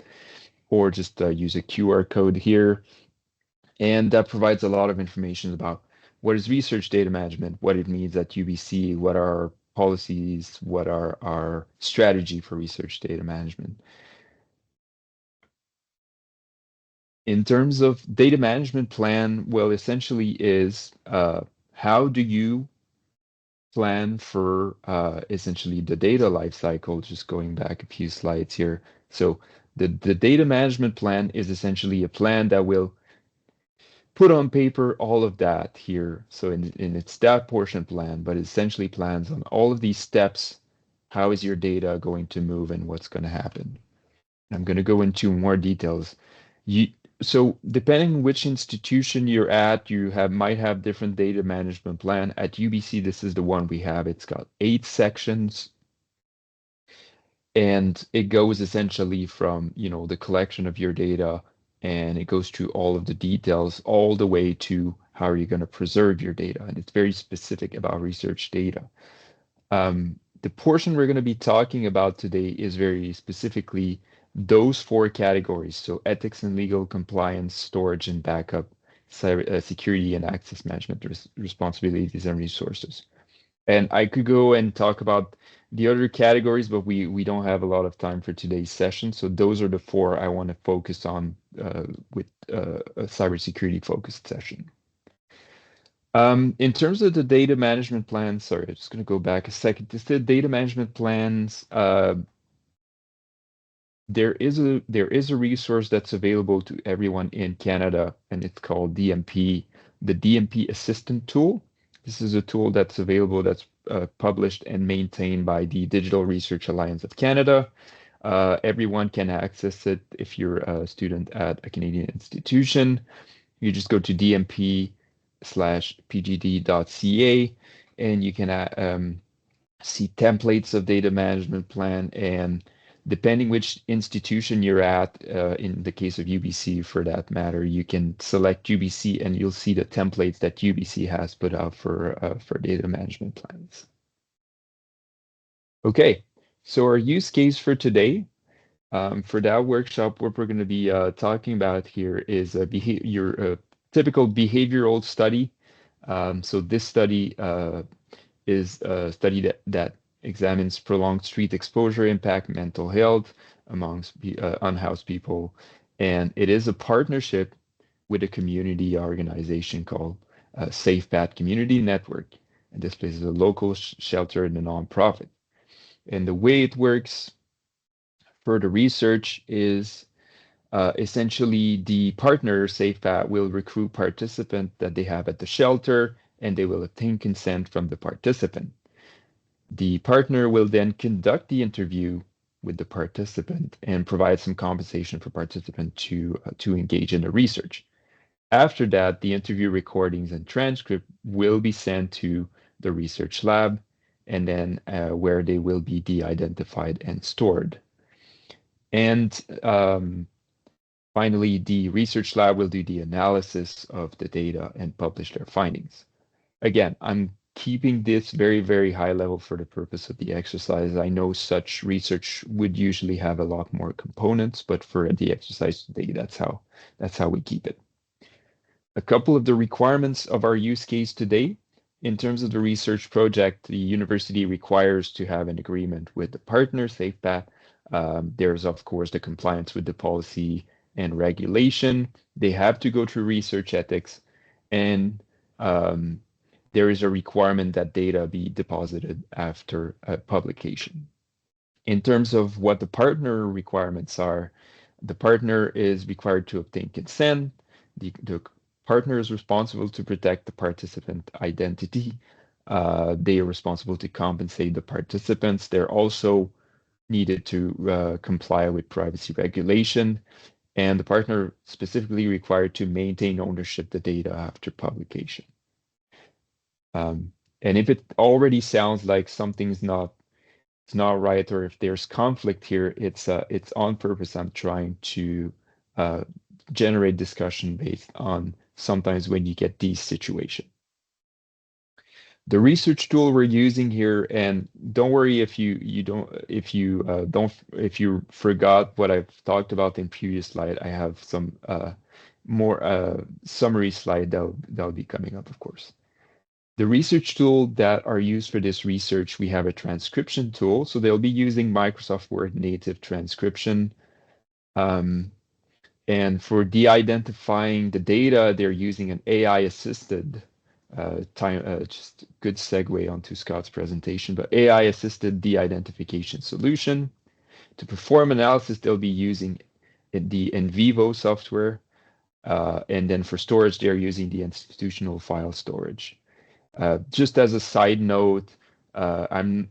or just use a QR code here. And that provides a lot of information about what is research data management, what it means at UBC, what are our policies, what are our strategy for research data management. In terms of data management plan, well, essentially is how do you plan for essentially the data lifecycle, just going back a few slides here. So the data management plan is essentially a plan that will put on paper all of that here. So in its that portion plan, but essentially plans on all of these steps. How is your data going to move and what's going to happen? I'm going to go into more details. So depending which institution you're at, you might have different data management plan. At UBC, this is the one we have. It's got 8 sections. And it goes essentially from, the collection of your data, and it goes through all of the details all the way to how are you going to preserve your data. And it's very specific about research data. The portion we're going to be talking about today is very specifically those 4 categories. So ethics and legal, compliance, storage and backup, cyber security and access management responsibilities and resources. And I could go and talk about the other categories, but we don't have a lot of time for today's session. So those are the 4 I want to focus on with a cybersecurity focused session. In terms of the data management plans, sorry, I'm just going to go back a second. Just the data management plans, there is a resource that's available to everyone in Canada, and it's called DMP, the DMP Assistant Tool. This is a tool that's available, that's published and maintained by the Digital Research Alliance of Canada. Everyone can access it if you're a student at a Canadian institution. You just go to dmp/pgd.ca and you can see templates of data management plan, and depending which institution you're at, in the case of UBC for that matter, you can select UBC and you'll see the templates that UBC has put out for data management plans. Okay, so our use case for today, for that workshop, what we're going to be talking about here is your typical behavioral study. So this study is a study that examines prolonged street exposure impact mental health amongst unhoused people. And it is a partnership with a community organization called Safe Path Community Network. And this place is a local shelter and a nonprofit. And the way it works for the research is essentially the partner, Safe Path, will recruit participants that they have at the shelter, and they will obtain consent from the participant. The partner will then conduct the interview with the participant and provide some compensation for participant to engage in the research. After that, the interview recordings and transcript will be sent to the research lab, and then where they will be de-identified and stored. And finally, the research lab will do the analysis of the data and publish their findings. Again, I'm keeping this very, very high level for the purpose of the exercise. I know such research would usually have a lot more components, but for the exercise today, that's how we keep it. A couple of the requirements of our use case today. In terms of the research project, the university requires to have an agreement with the partner, SafePath. There's, of course, the compliance with the policy and regulation. They have to go through research ethics, and there is a requirement that data be deposited after publication. In terms of what the partner requirements are, the partner is required to obtain consent. the partner is responsible to protect the participant identity. They are responsible to compensate the participants. They're also needed to comply with privacy regulation, and the partner specifically required to maintain ownership of the data after publication. And if it already sounds like something's not right, or if there's conflict here, it's on purpose. I'm trying to generate discussion based on sometimes when you get these situations. The research tool we're using here, and don't worry if you forgot what I've talked about in previous slide. I have some more summary slide that'll be coming up, of course. The research tool that are used for this research, we have a transcription tool. So they'll be using Microsoft Word native transcription. And for de-identifying the data, they're using an AI-assisted just good segue onto Scott's presentation, but AI-assisted de-identification solution. To perform analysis, they'll be using the NVivo software. And then for storage, they're using the institutional file storage. Just as a side note, I'm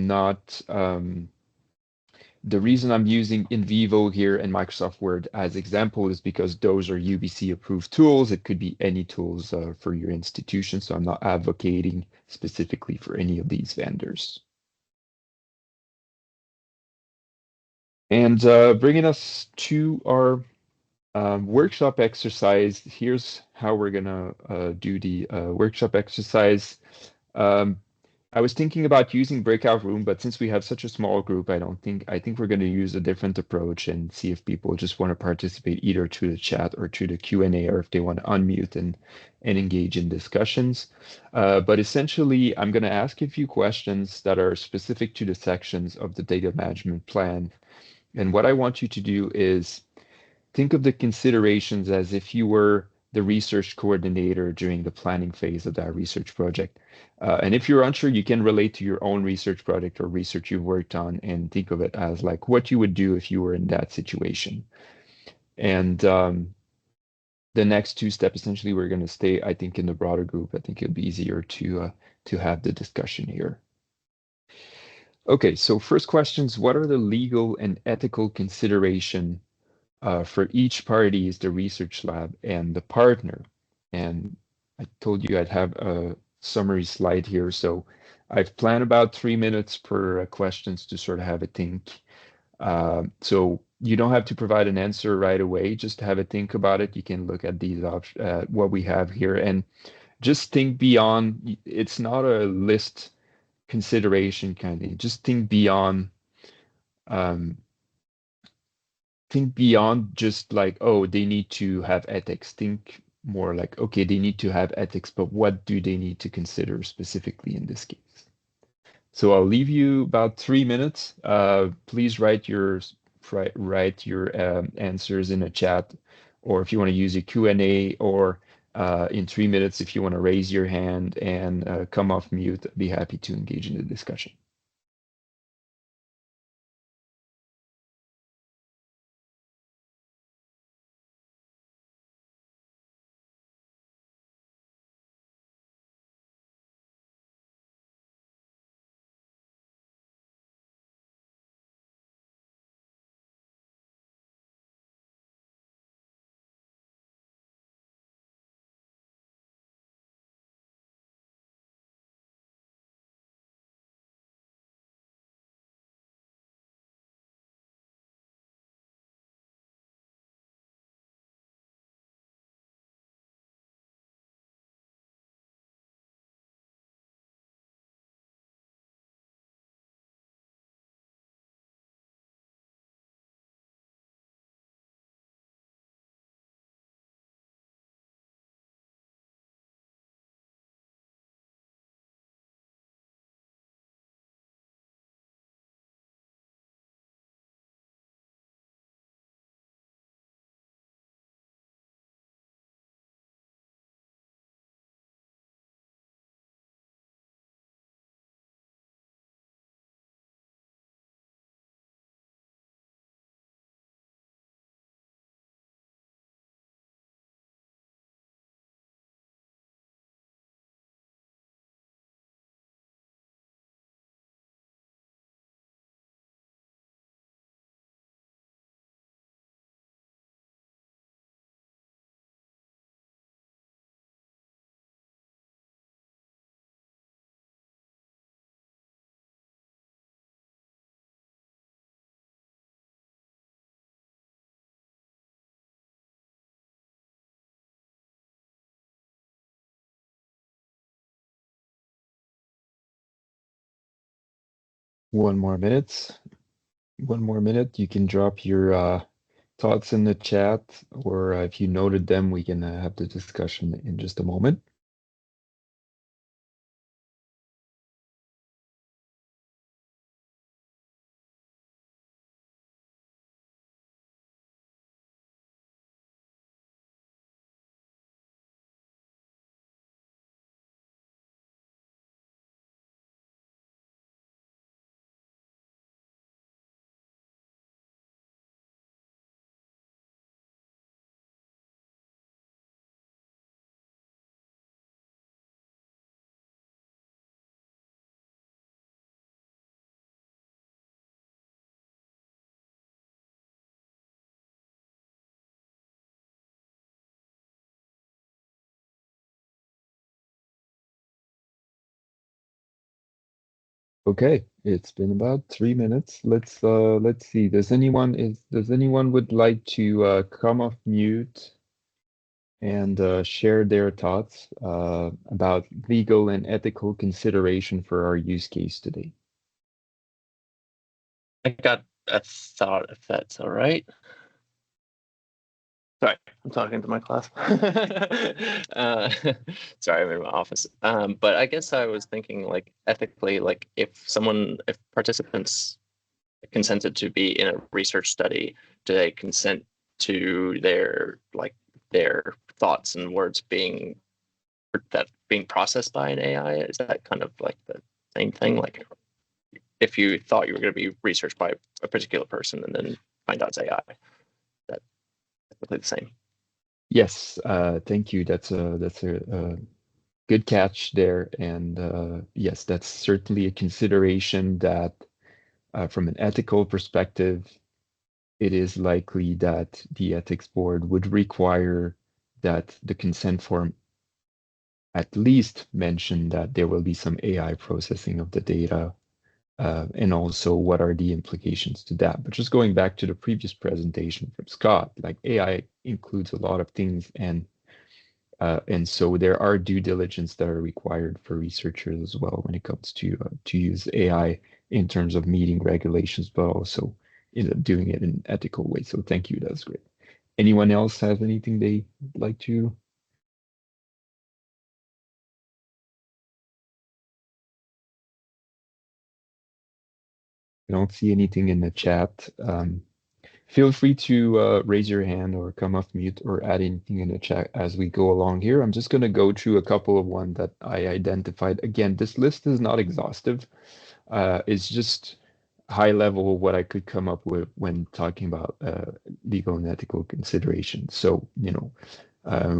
not the reason I'm using NVivo here and Microsoft Word as example is because those are UBC approved tools. It could be any tools for your institution, so I'm not advocating specifically for any of these vendors. And bringing us to our workshop exercise, here's how we're gonna do the workshop exercise. I was thinking about using breakout room, but since we have such a small group, I think we're going to use a different approach and see if people just want to participate either through the chat or through the Q&A, or if they want to unmute and engage in discussions. But essentially, I'm going to ask a few questions that are specific to the sections of the data management plan. And what I want you to do is think of the considerations as if you were the research coordinator during the planning phase of that research project. And if you're unsure, you can relate to your own research project or research you've worked on and think of it as like what you would do if you were in that situation. And the next two steps, essentially, we're going to stay, I think, in the broader group. I think it'll be easier to have the discussion here. Okay, so first questions, what are the legal and ethical consideration for each party is the research lab and the partner? And I told you I'd have a summary slide here. So I've planned about 3 minutes per questions to sort of have a think. So you don't have to provide an answer right away, just have a think about it. You can look at these options, what we have here, and just think beyond. It's not a list consideration kind of thing. Just think beyond just like, oh, they need to have ethics. Think more like, okay, they need to have ethics, but what do they need to consider specifically in this case? So I'll leave you about 3 minutes. Please write your answers in a chat, or if you want to use a Q&A, or in 3 minutes, if you want to raise your hand and come off mute, I'd be happy to engage in the discussion. One more minute. One more minute. You can drop your thoughts in the chat, or if you noted them, we can have the discussion in just a moment. Okay, it's been about 3 minutes. Let's see. Does anyone would like to come off mute and share their thoughts about legal and ethical consideration for our use case today? I got a thought, if that's all right. Sorry, I'm talking to my class. Sorry, I'm in my office. But I guess I was thinking, like, ethically, like if participants consented to be in a research study, do they consent to their thoughts and words being processed by an AI? Is that kind of like the same thing? Like, if you thought you were going to be researched by a particular person and then find out it's AI, that's technically the same. Yes, thank you. That's a good catch there. And yes, that's certainly a consideration that from an ethical perspective, it is likely that the ethics board would require that the consent form at least mention that there will be some AI processing of the data, and also what are the implications to that. But just going back to the previous presentation from Scott, like AI includes a lot of things, and so there are due diligence that are required for researchers as well when it comes to use AI in terms of meeting regulations, but also doing it in an ethical way. So thank you, that's great. Anyone else have anything they would like to? I don't see anything in the chat. Feel free to raise your hand or come off mute or add anything in the chat as we go along here. I'm just going to go through a couple of ones that I identified. Again, this list is not exhaustive. It's just high level what I could come up with when talking about legal and ethical considerations. So,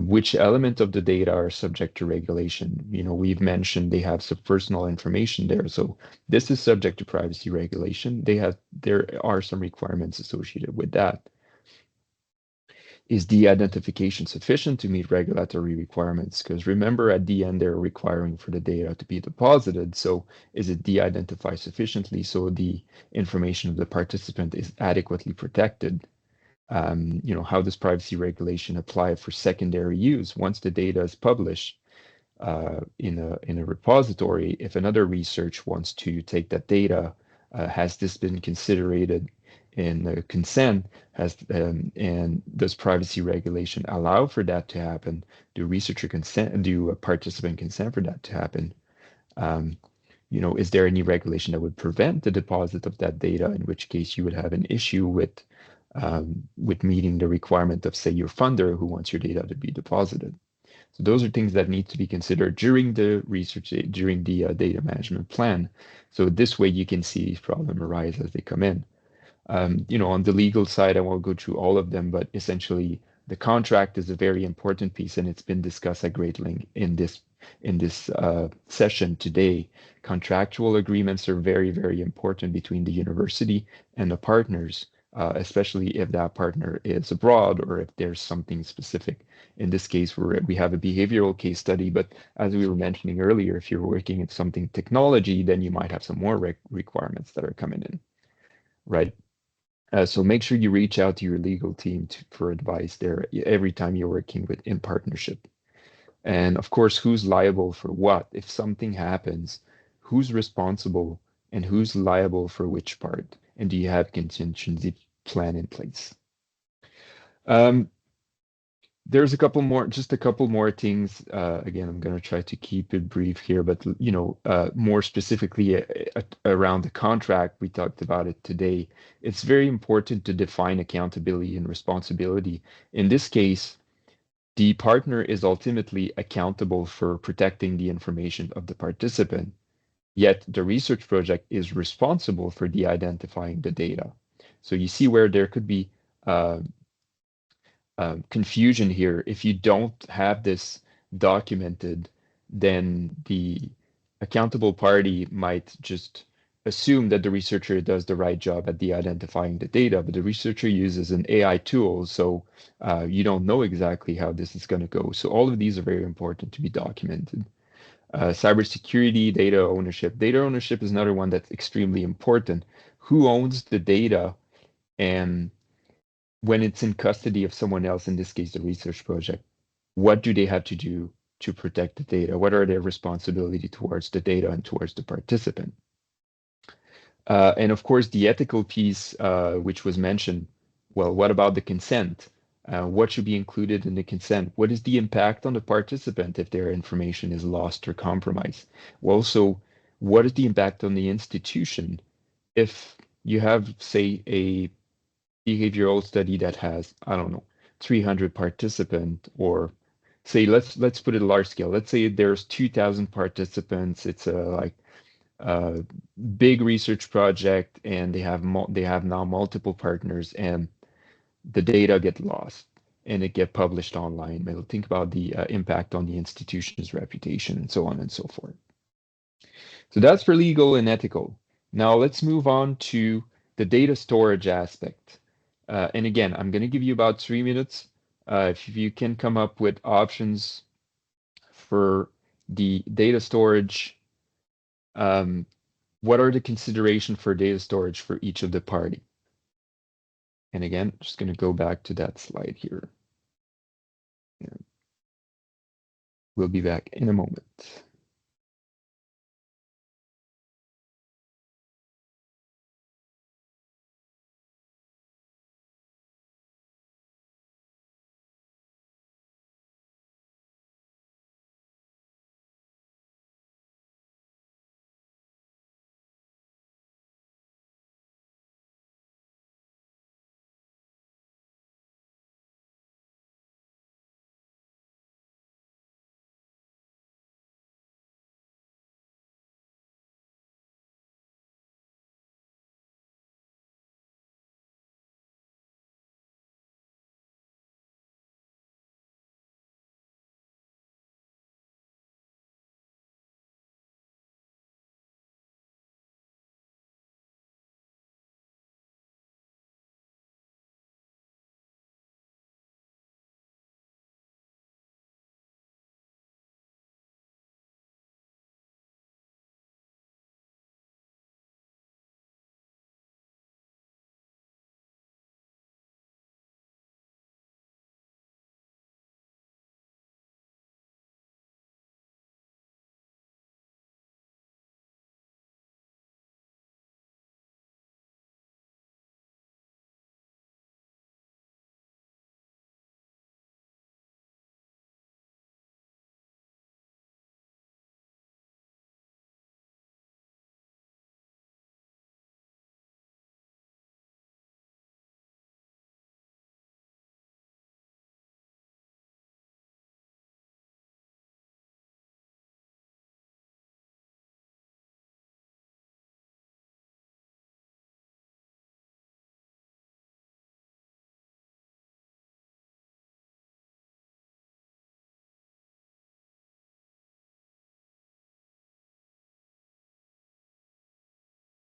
which element of the data are subject to regulation? We've mentioned they have some personal information there. So this is subject to privacy regulation. There are some requirements associated with that. Is the identification sufficient to meet regulatory requirements? Because remember, at the end, they're requiring for the data to be deposited. So is it de-identified sufficiently so the information of the participant is adequately protected? How does privacy regulation apply for secondary use? Once the data is published in a repository, if another research wants to take that data, has this been considered in the consent? And does privacy regulation allow for that to happen? Do researcher consent? Do a participant consent for that to happen? Is there any regulation that would prevent the deposit of that data? In which case, you would have an issue with meeting the requirement of, say, your funder who wants your data to be deposited. So those are things that need to be considered during the research, during the data management plan. So this way you can see these problems arise as they come in. On the legal side, I won't go through all of them, but essentially the contract is a very important piece, and it's been discussed at great length in this session today. Contractual agreements are very, very important between the university and the partners, especially if that partner is abroad or if there's something specific. In this case, we have a behavioral case study, but as we were mentioning earlier, if you're working in something technology, then you might have some more requirements that are coming in, right? So make sure you reach out to your legal team for advice there every time you're working in partnership. And of course, who's liable for what? If something happens, who's responsible and who's liable for which part, and do you have contingency plan in place? There's just a couple more things. Again, I'm going to try to keep it brief here, but more specifically around the contract, we talked about it today. It's very important to define accountability and responsibility. In this case, the partner is ultimately accountable for protecting the information of the participant, yet the research project is responsible for de-identifying the data. So you see where there could be confusion here. If you don't have this documented, then the accountable party might just assume that the researcher does the right job at de-identifying the data, but the researcher uses an AI tool, so you don't know exactly how this is going to go. So all of these are very important to be documented. Cybersecurity, data ownership. Data ownership is another one that's extremely important. Who owns the data, and when it's in custody of someone else, in this case, the research project, what do they have to do to protect the data? What are their responsibility towards the data and towards the participant? And of course, the ethical piece, which was mentioned, well, what about the consent? What should be included in the consent? What is the impact on the participant if their information is lost or compromised? Well, also, what is the impact on the institution if you have, say, a behavioral study that has, I don't know, 300 participants, or say, let's put it large scale. Let's say there's 2,000 participants. It's a big research project, and they have now multiple partners, and the data get lost and it get published online. We'll think about the impact on the institution's reputation and so on and so forth. So that's for legal and ethical. Now let's move on to the data storage aspect. And again, I'm going to give you about 3 minutes. If you can come up with options for the data storage, what are the considerations for data storage for each of the party? And again, just going to go back to that slide here. Yeah. We'll be back in a moment.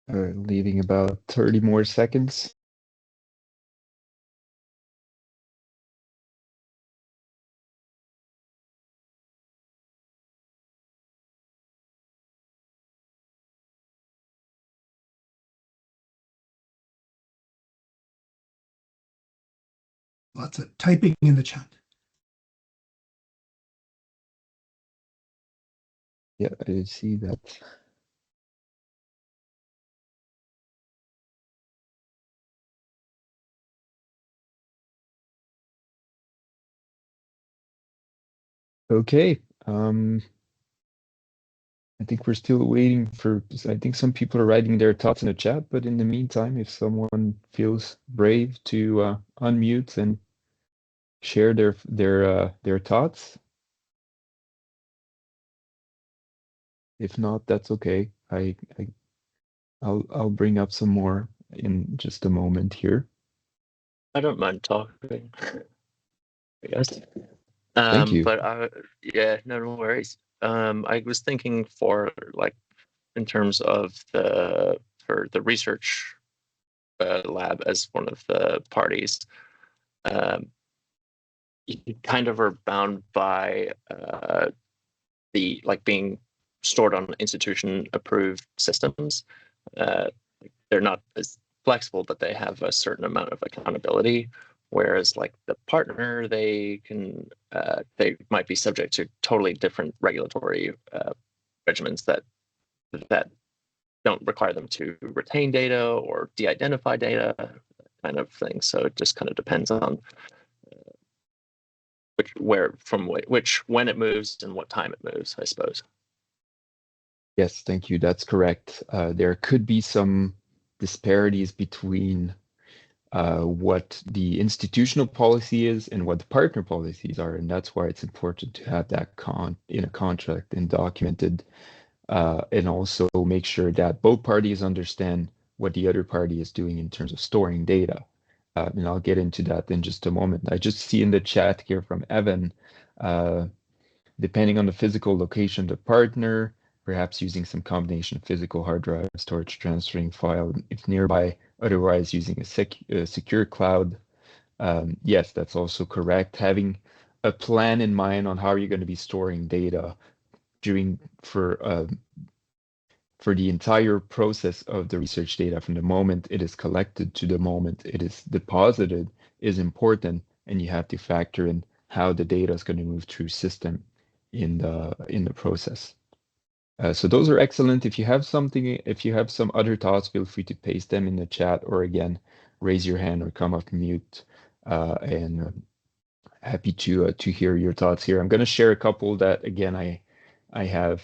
Leaving about 30 more seconds. Lots of typing in the chat. Yeah, I see that. Okay. I think we're still waiting for, I think some people are writing their thoughts in the chat, but in the meantime, if someone feels brave to unmute and share their thoughts. If not, that's okay. I'll bring up some more in just a moment here. I don't mind talking, I guess. Thank you. But yeah, no worries. I was thinking for like in terms of for the research lab as one of the parties, you kind of are bound by the like being stored on institution approved systems. They're not as flexible, but they have a certain amount of accountability. Whereas like the partner, they might be subject to totally different regulatory regimens that don't require them to retain data or de-identify data, kind of thing. So it just kind of depends on when it moves and what time it moves, I suppose. Yes, thank you. That's correct. There could be some disparities between what the institutional policy is and what the partner policies are, and that's why it's important to have that in a contract and documented, and also make sure that both parties understand what the other party is doing in terms of storing data. And I'll get into that in just a moment. I just see in the chat here from Evan, depending on the physical location of the partner, perhaps using some combination of physical hard drive storage transferring file if nearby, otherwise using a secure cloud. Yes, that's also correct. Having a plan in mind on how you're going to be storing data for the entire process of the research data from the moment it is collected to the moment it is deposited is important, and you have to factor in how the data is going to move through system in the process. So those are excellent. If you have some other thoughts, feel free to paste them in the chat, or again, raise your hand or come off mute. And happy to hear your thoughts here. I'm going to share a couple that again I have.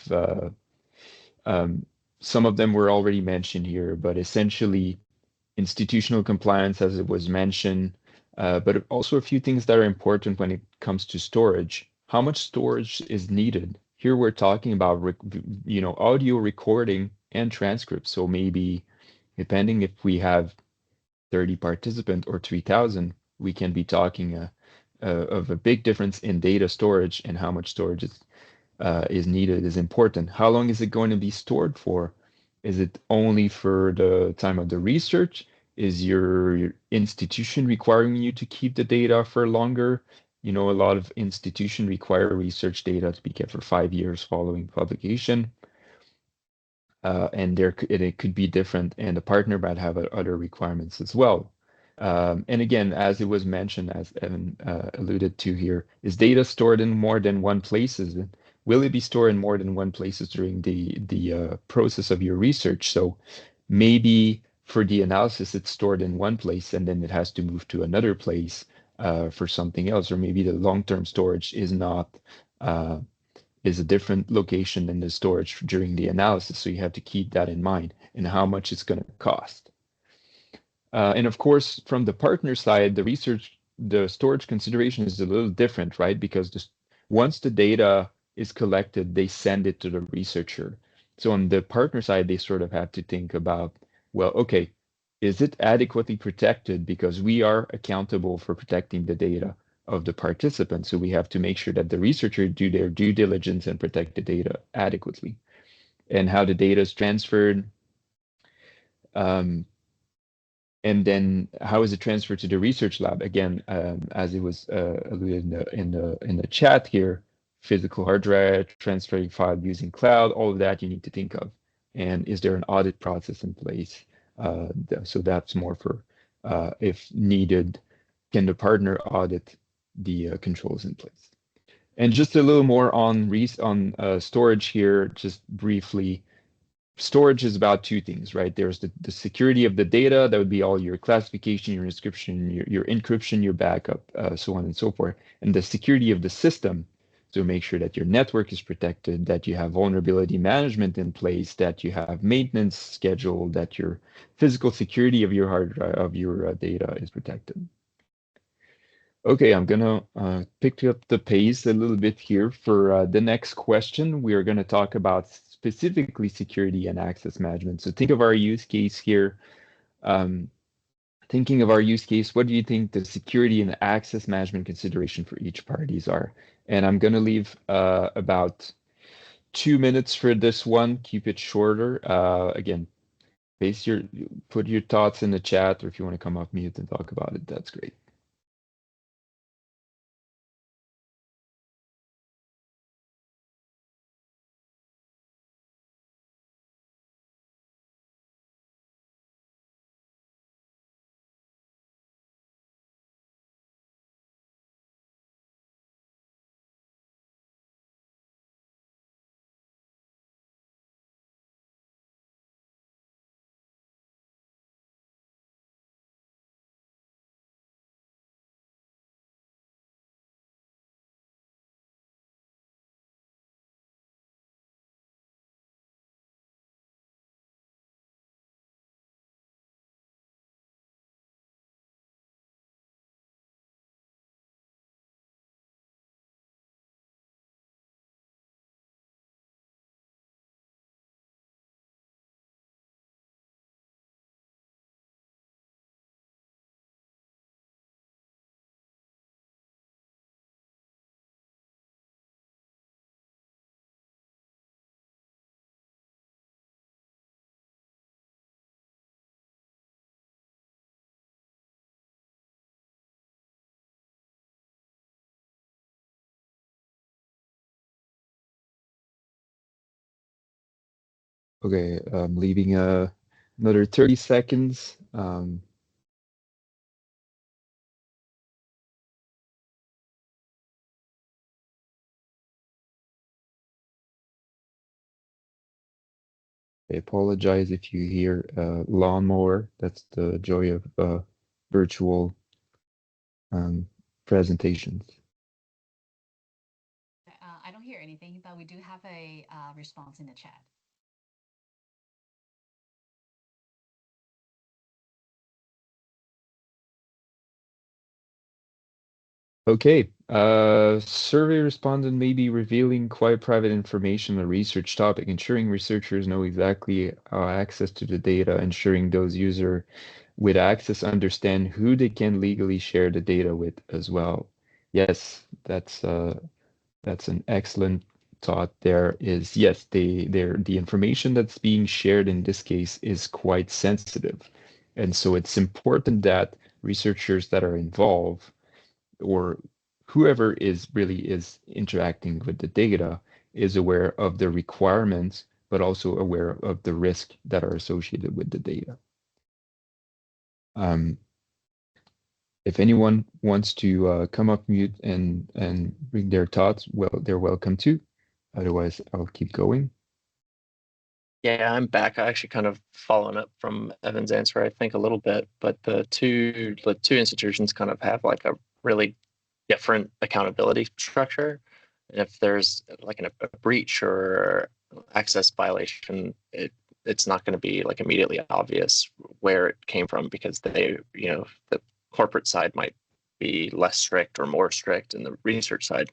Some of them were already mentioned here, but essentially institutional compliance, as it was mentioned, but also a few things that are important when it comes to storage. How much storage is needed? Here we're talking about, audio recording and transcripts. So maybe depending if we have 30 participants or 3,000, we can be talking of a big difference in data storage, and how much storage is needed is important. How long is it going to be stored for? Is it only for the time of the research? Is your institution requiring you to keep the data for longer? A lot of institutions require research data to be kept for 5 years following publication. And it could be different, and the partner might have other requirements as well. And again, as it was mentioned, as Evan alluded to here, is data stored in more than one places? Will it be stored in more than one places during the process of your research? So maybe for the analysis, it's stored in one place and then it has to move to another place for something else, or maybe the long-term storage is not is a different location than the storage during the analysis. So you have to keep that in mind and how much it's going to cost. And of course, from the partner side, the storage consideration is a little different, right? Because once the data is collected, they send it to the researcher. So on the partner side, they sort of have to think about, well, okay, is it adequately protected? Because we are accountable for protecting the data of the participants. So we have to make sure that the researcher do their due diligence and protect the data adequately. And how the data is transferred, and then how is it transferred to the research lab? Again, as it was alluded in the chat here, physical hard drive, transferring file using cloud, all of that you need to think of. And is there an audit process in place? So that's more for if needed, can the partner audit the controls in place? And just a little more on storage here, just briefly. Storage is about two things, right? There's the security of the data, that would be all your classification, your inscription, your encryption, your backup, so on and so forth. And the security of the system. So make sure that your network is protected, that you have vulnerability management in place, that you have maintenance scheduled, that your physical security of your hard drive, of your data is protected. Okay, I'm gonna pick up the pace a little bit here for the next question. We are gonna talk about specifically security and access management. So think of our use case here. Thinking of our use case, what do you think the security and access management consideration for each parties are? And I'm gonna leave about 2 minutes for this one. Keep it shorter. Again, put your thoughts in the chat, or if you want to come off mute and talk about it, that's great. Okay, I'm leaving another 30 seconds. I apologize if you hear lawnmower. That's the joy of virtual presentations. I don't hear anything, but we do have a response in the chat. Okay, survey respondent may be revealing quite private information on a research topic, ensuring researchers know exactly access to the data, ensuring those users with access understand who they can legally share the data with as well. Yes, that's an excellent thought there is, yes, the information that's being shared in this case is quite sensitive. And so it's important that researchers that are involved or whoever is interacting with the data is aware of the requirements, but also aware of the risk that are associated with the data. If anyone wants to come up mute and bring their thoughts, well, they're welcome to. Otherwise, I'll keep going. Yeah, I'm back. I actually kind of following up from Evan's answer, I think a little bit, but the two institutions kind of have like a really different accountability structure. And if there's like a breach or access violation, it's not going to be like immediately obvious where it came from because they, the corporate side might be less strict or more strict, and the research side,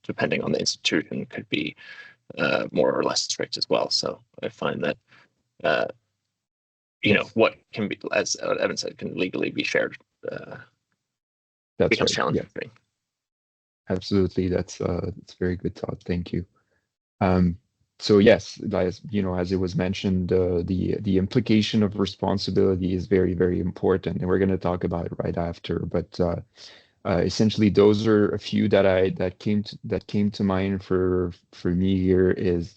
depending on the institution, could be more or less strict as well. So I find that what can be, as Evan said, can legally be shared. That's becomes right. challenging. Yeah. Absolutely. That's very good thought. Thank you. So yes, as as it was mentioned, the implication of responsibility is very, very important, and we're going to talk about it right after. But essentially, those are a few that came to mind for me here. Is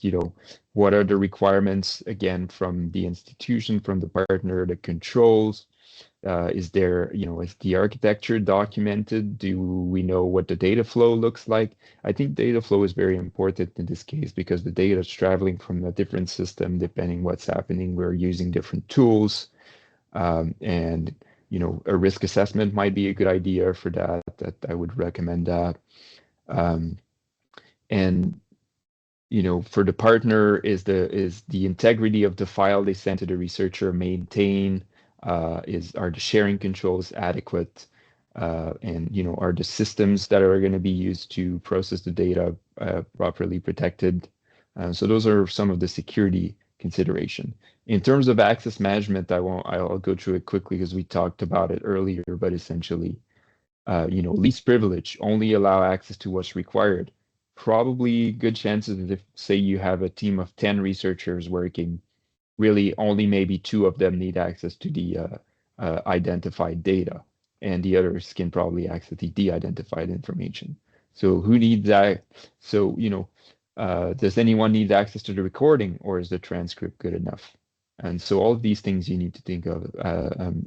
what are the requirements again from the institution, from the partner, the controls. Is there, is the architecture documented? Do we know what the data flow looks like? I think data flow is very important in this case because the data is traveling from a different system depending what's happening. We're using different tools, and a risk assessment might be a good idea for that. That I would recommend that. And for the partner, is the integrity of the file they send to the researcher maintained? Are the sharing controls adequate? And are the systems that are going to be used to process the data properly protected? So those are some of the security consideration. In terms of access management, I'll go through it quickly because we talked about it earlier, but essentially, least privilege, only allow access to what's required. Probably good chances that if, say, you have a team of 10 researchers working, really only maybe 2 of them need access to the identified data, and the others can probably access the de-identified information. So who needs that? So, does anyone need access to the recording, or is the transcript good enough? And so all of these things you need to think of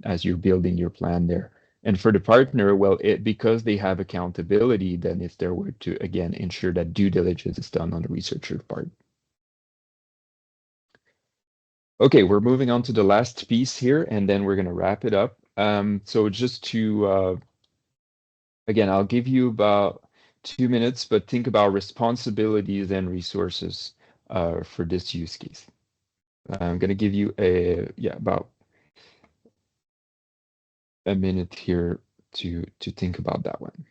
as you're building your plan there. And for the partner, well, because they have accountability, then it's their work to, again, ensure that due diligence is done on the researcher part. Okay, we're moving on to the last piece here, and then we're going to wrap it up. So just to, again, I'll give you about 2 minutes, but think about responsibilities and resources for this use case. I'm going to give you about a minute here to think about that one.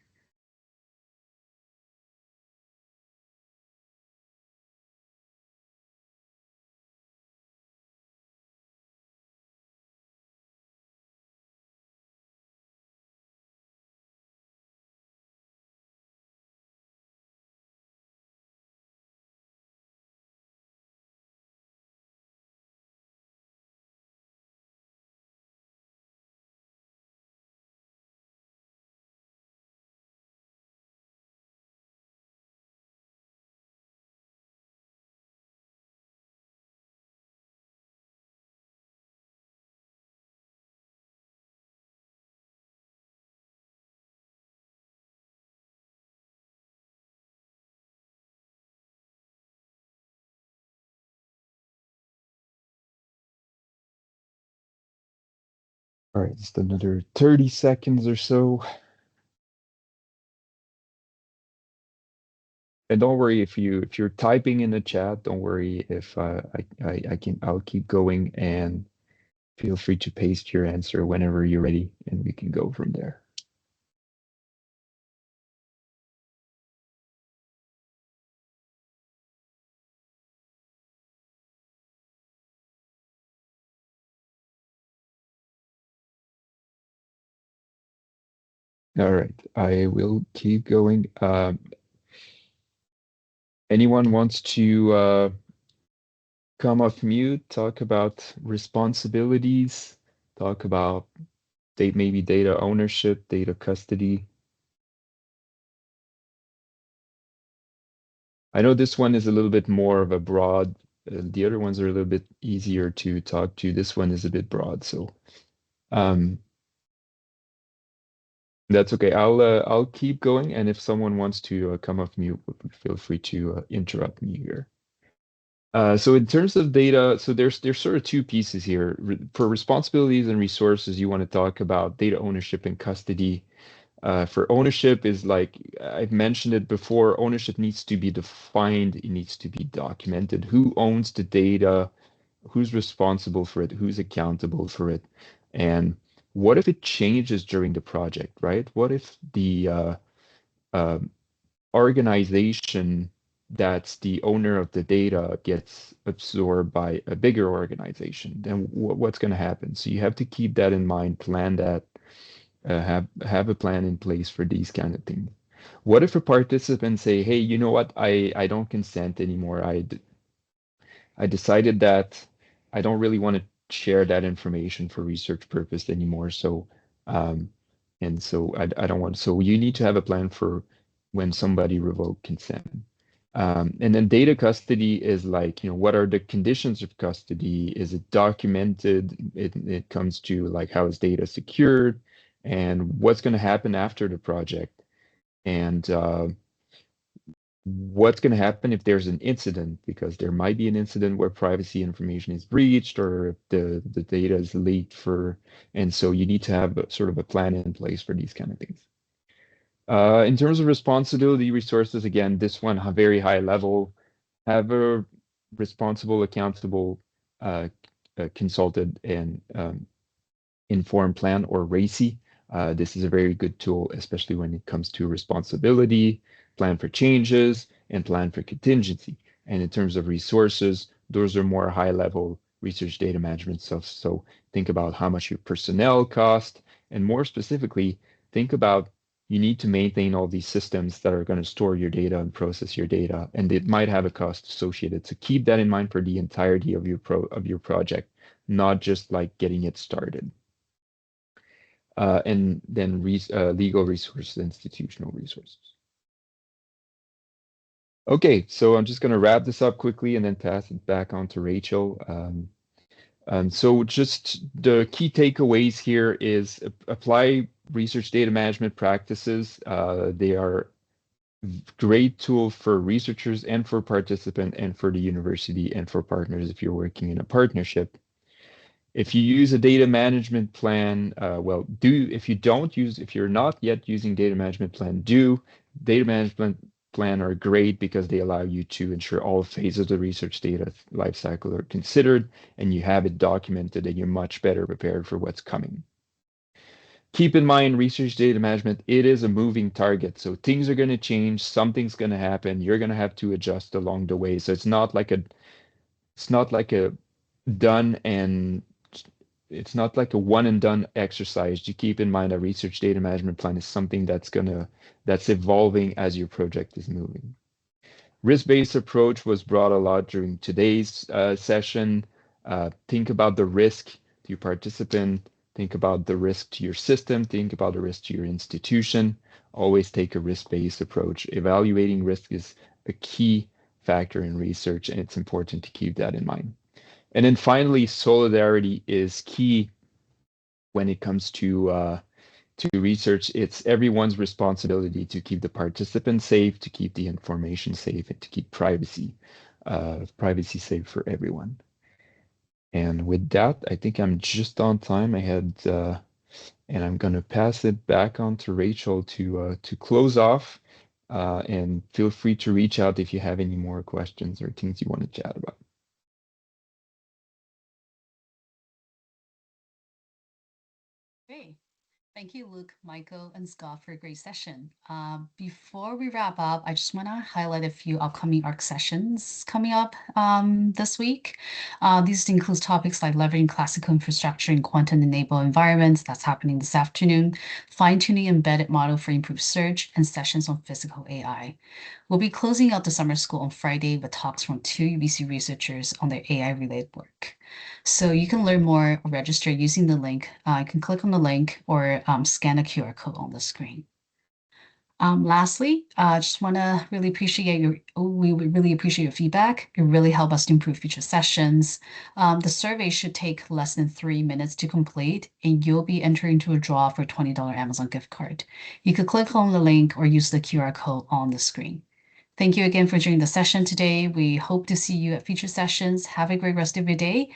All right, just another 30 seconds or so. And don't worry if you're typing in the chat, don't worry if I'll keep going, and feel free to paste your answer whenever you're ready, and we can go from there. All right, I will keep going. Anyone wants to come off mute, talk about responsibilities, talk about maybe data ownership, data custody? I know this one is a little bit more of a broad, the other ones are a little bit easier to talk to. This one is a bit broad, so that's okay. I'll keep going, and if someone wants to come off mute, feel free to interrupt me here. So in terms of data, so there's sort of 2 pieces here. For responsibilities and resources, you want to talk about data ownership and custody. For ownership is like, I've mentioned it before, ownership needs to be defined, it needs to be documented. Who owns the data? Who's responsible for it? Who's accountable for it? And what if it changes during the project, right? What if the organization that's the owner of the data gets absorbed by a bigger organization? Then what's going to happen? So you have to keep that in mind, plan that, have a plan in place for these kind of things. What if a participant say, hey, you know what, I don't consent anymore. I decided that I don't really want to share that information for research purpose anymore. So, and so I don't want, so you need to have a plan for when somebody revoked consent. And then data custody is like, what are the conditions of custody? Is it documented? It comes to like, how is data secured, and what's going to happen after the project? And what's going to happen if there's an incident, because there might be an incident where privacy information is breached, or if the data is leaked and so you need to have sort of a plan in place for these kind of things. In terms of responsibility resources, again, this one very high level, have a responsible, accountable, consulted and informed plan, or RACI. This is a very good tool, especially when it comes to responsibility, plan for changes, and plan for contingency. And in terms of resources, those are more high level research data management stuff. So think about how much your personnel cost, and more specifically, think about you need to maintain all these systems that are going to store your data and process your data, and it might have a cost associated. So keep that in mind for the entirety of your project, not just like getting it started. And then legal resources, institutional resources. Okay, so I'm just going to wrap this up quickly and then pass it back on to Rachel. So just the key takeaways here is apply research data management practices. They are great tool for researchers and for participants and for the university and for partners if you're working in a partnership. If you use a data management plan, if you're not yet using data management plan, data management plan are great because they allow you to ensure all phases of the research data lifecycle are considered and you have it documented and you're much better prepared for what's coming. Keep in mind, research data management, it is a moving target. So things are going to change, something's going to happen, you're going to have to adjust along the way. So it's not like a done and it's not like a one and done exercise. You keep in mind a research data management plan is something that's evolving as your project is moving. Risk-based approach was brought a lot during today's session. Think about the risk to your participant, think about the risk to your system, think about the risk to your institution. Always take a risk-based approach. Evaluating risk is a key factor in research, and it's important to keep that in mind. And then finally, solidarity is key when it comes to research. It's everyone's responsibility to keep the participants safe, to keep the information safe, and to keep privacy safe for everyone. And with that, I think I'm just on time. And I'm going to pass it back on to Rachel to close off. And feel free to reach out if you have any more questions or things you want to chat about. Great. Thank you, Luke, Michael, and Scott for a great session. Before we wrap up, I just want to highlight a few upcoming ARC sessions coming up this week. These include topics like leveraging classical infrastructure in quantum-enabled environments, that's happening this afternoon, fine-tuning embedded model for improved search, and sessions on physical AI. We'll be closing out the summer school on Friday with talks from 2 UBC researchers on their AI-related work. So you can learn more or register using the link. You can click on the link or scan a QR code on the screen. Lastly, I just want to really appreciate we would really appreciate your feedback. It really helps us to improve future sessions. The survey should take less than 3 minutes to complete, and you'll be entering into a draw for a $20 Amazon gift card. You could click on the link or use the QR code on the screen. Thank you again for joining the session today. We hope to see you at future sessions. Have a great rest of your day.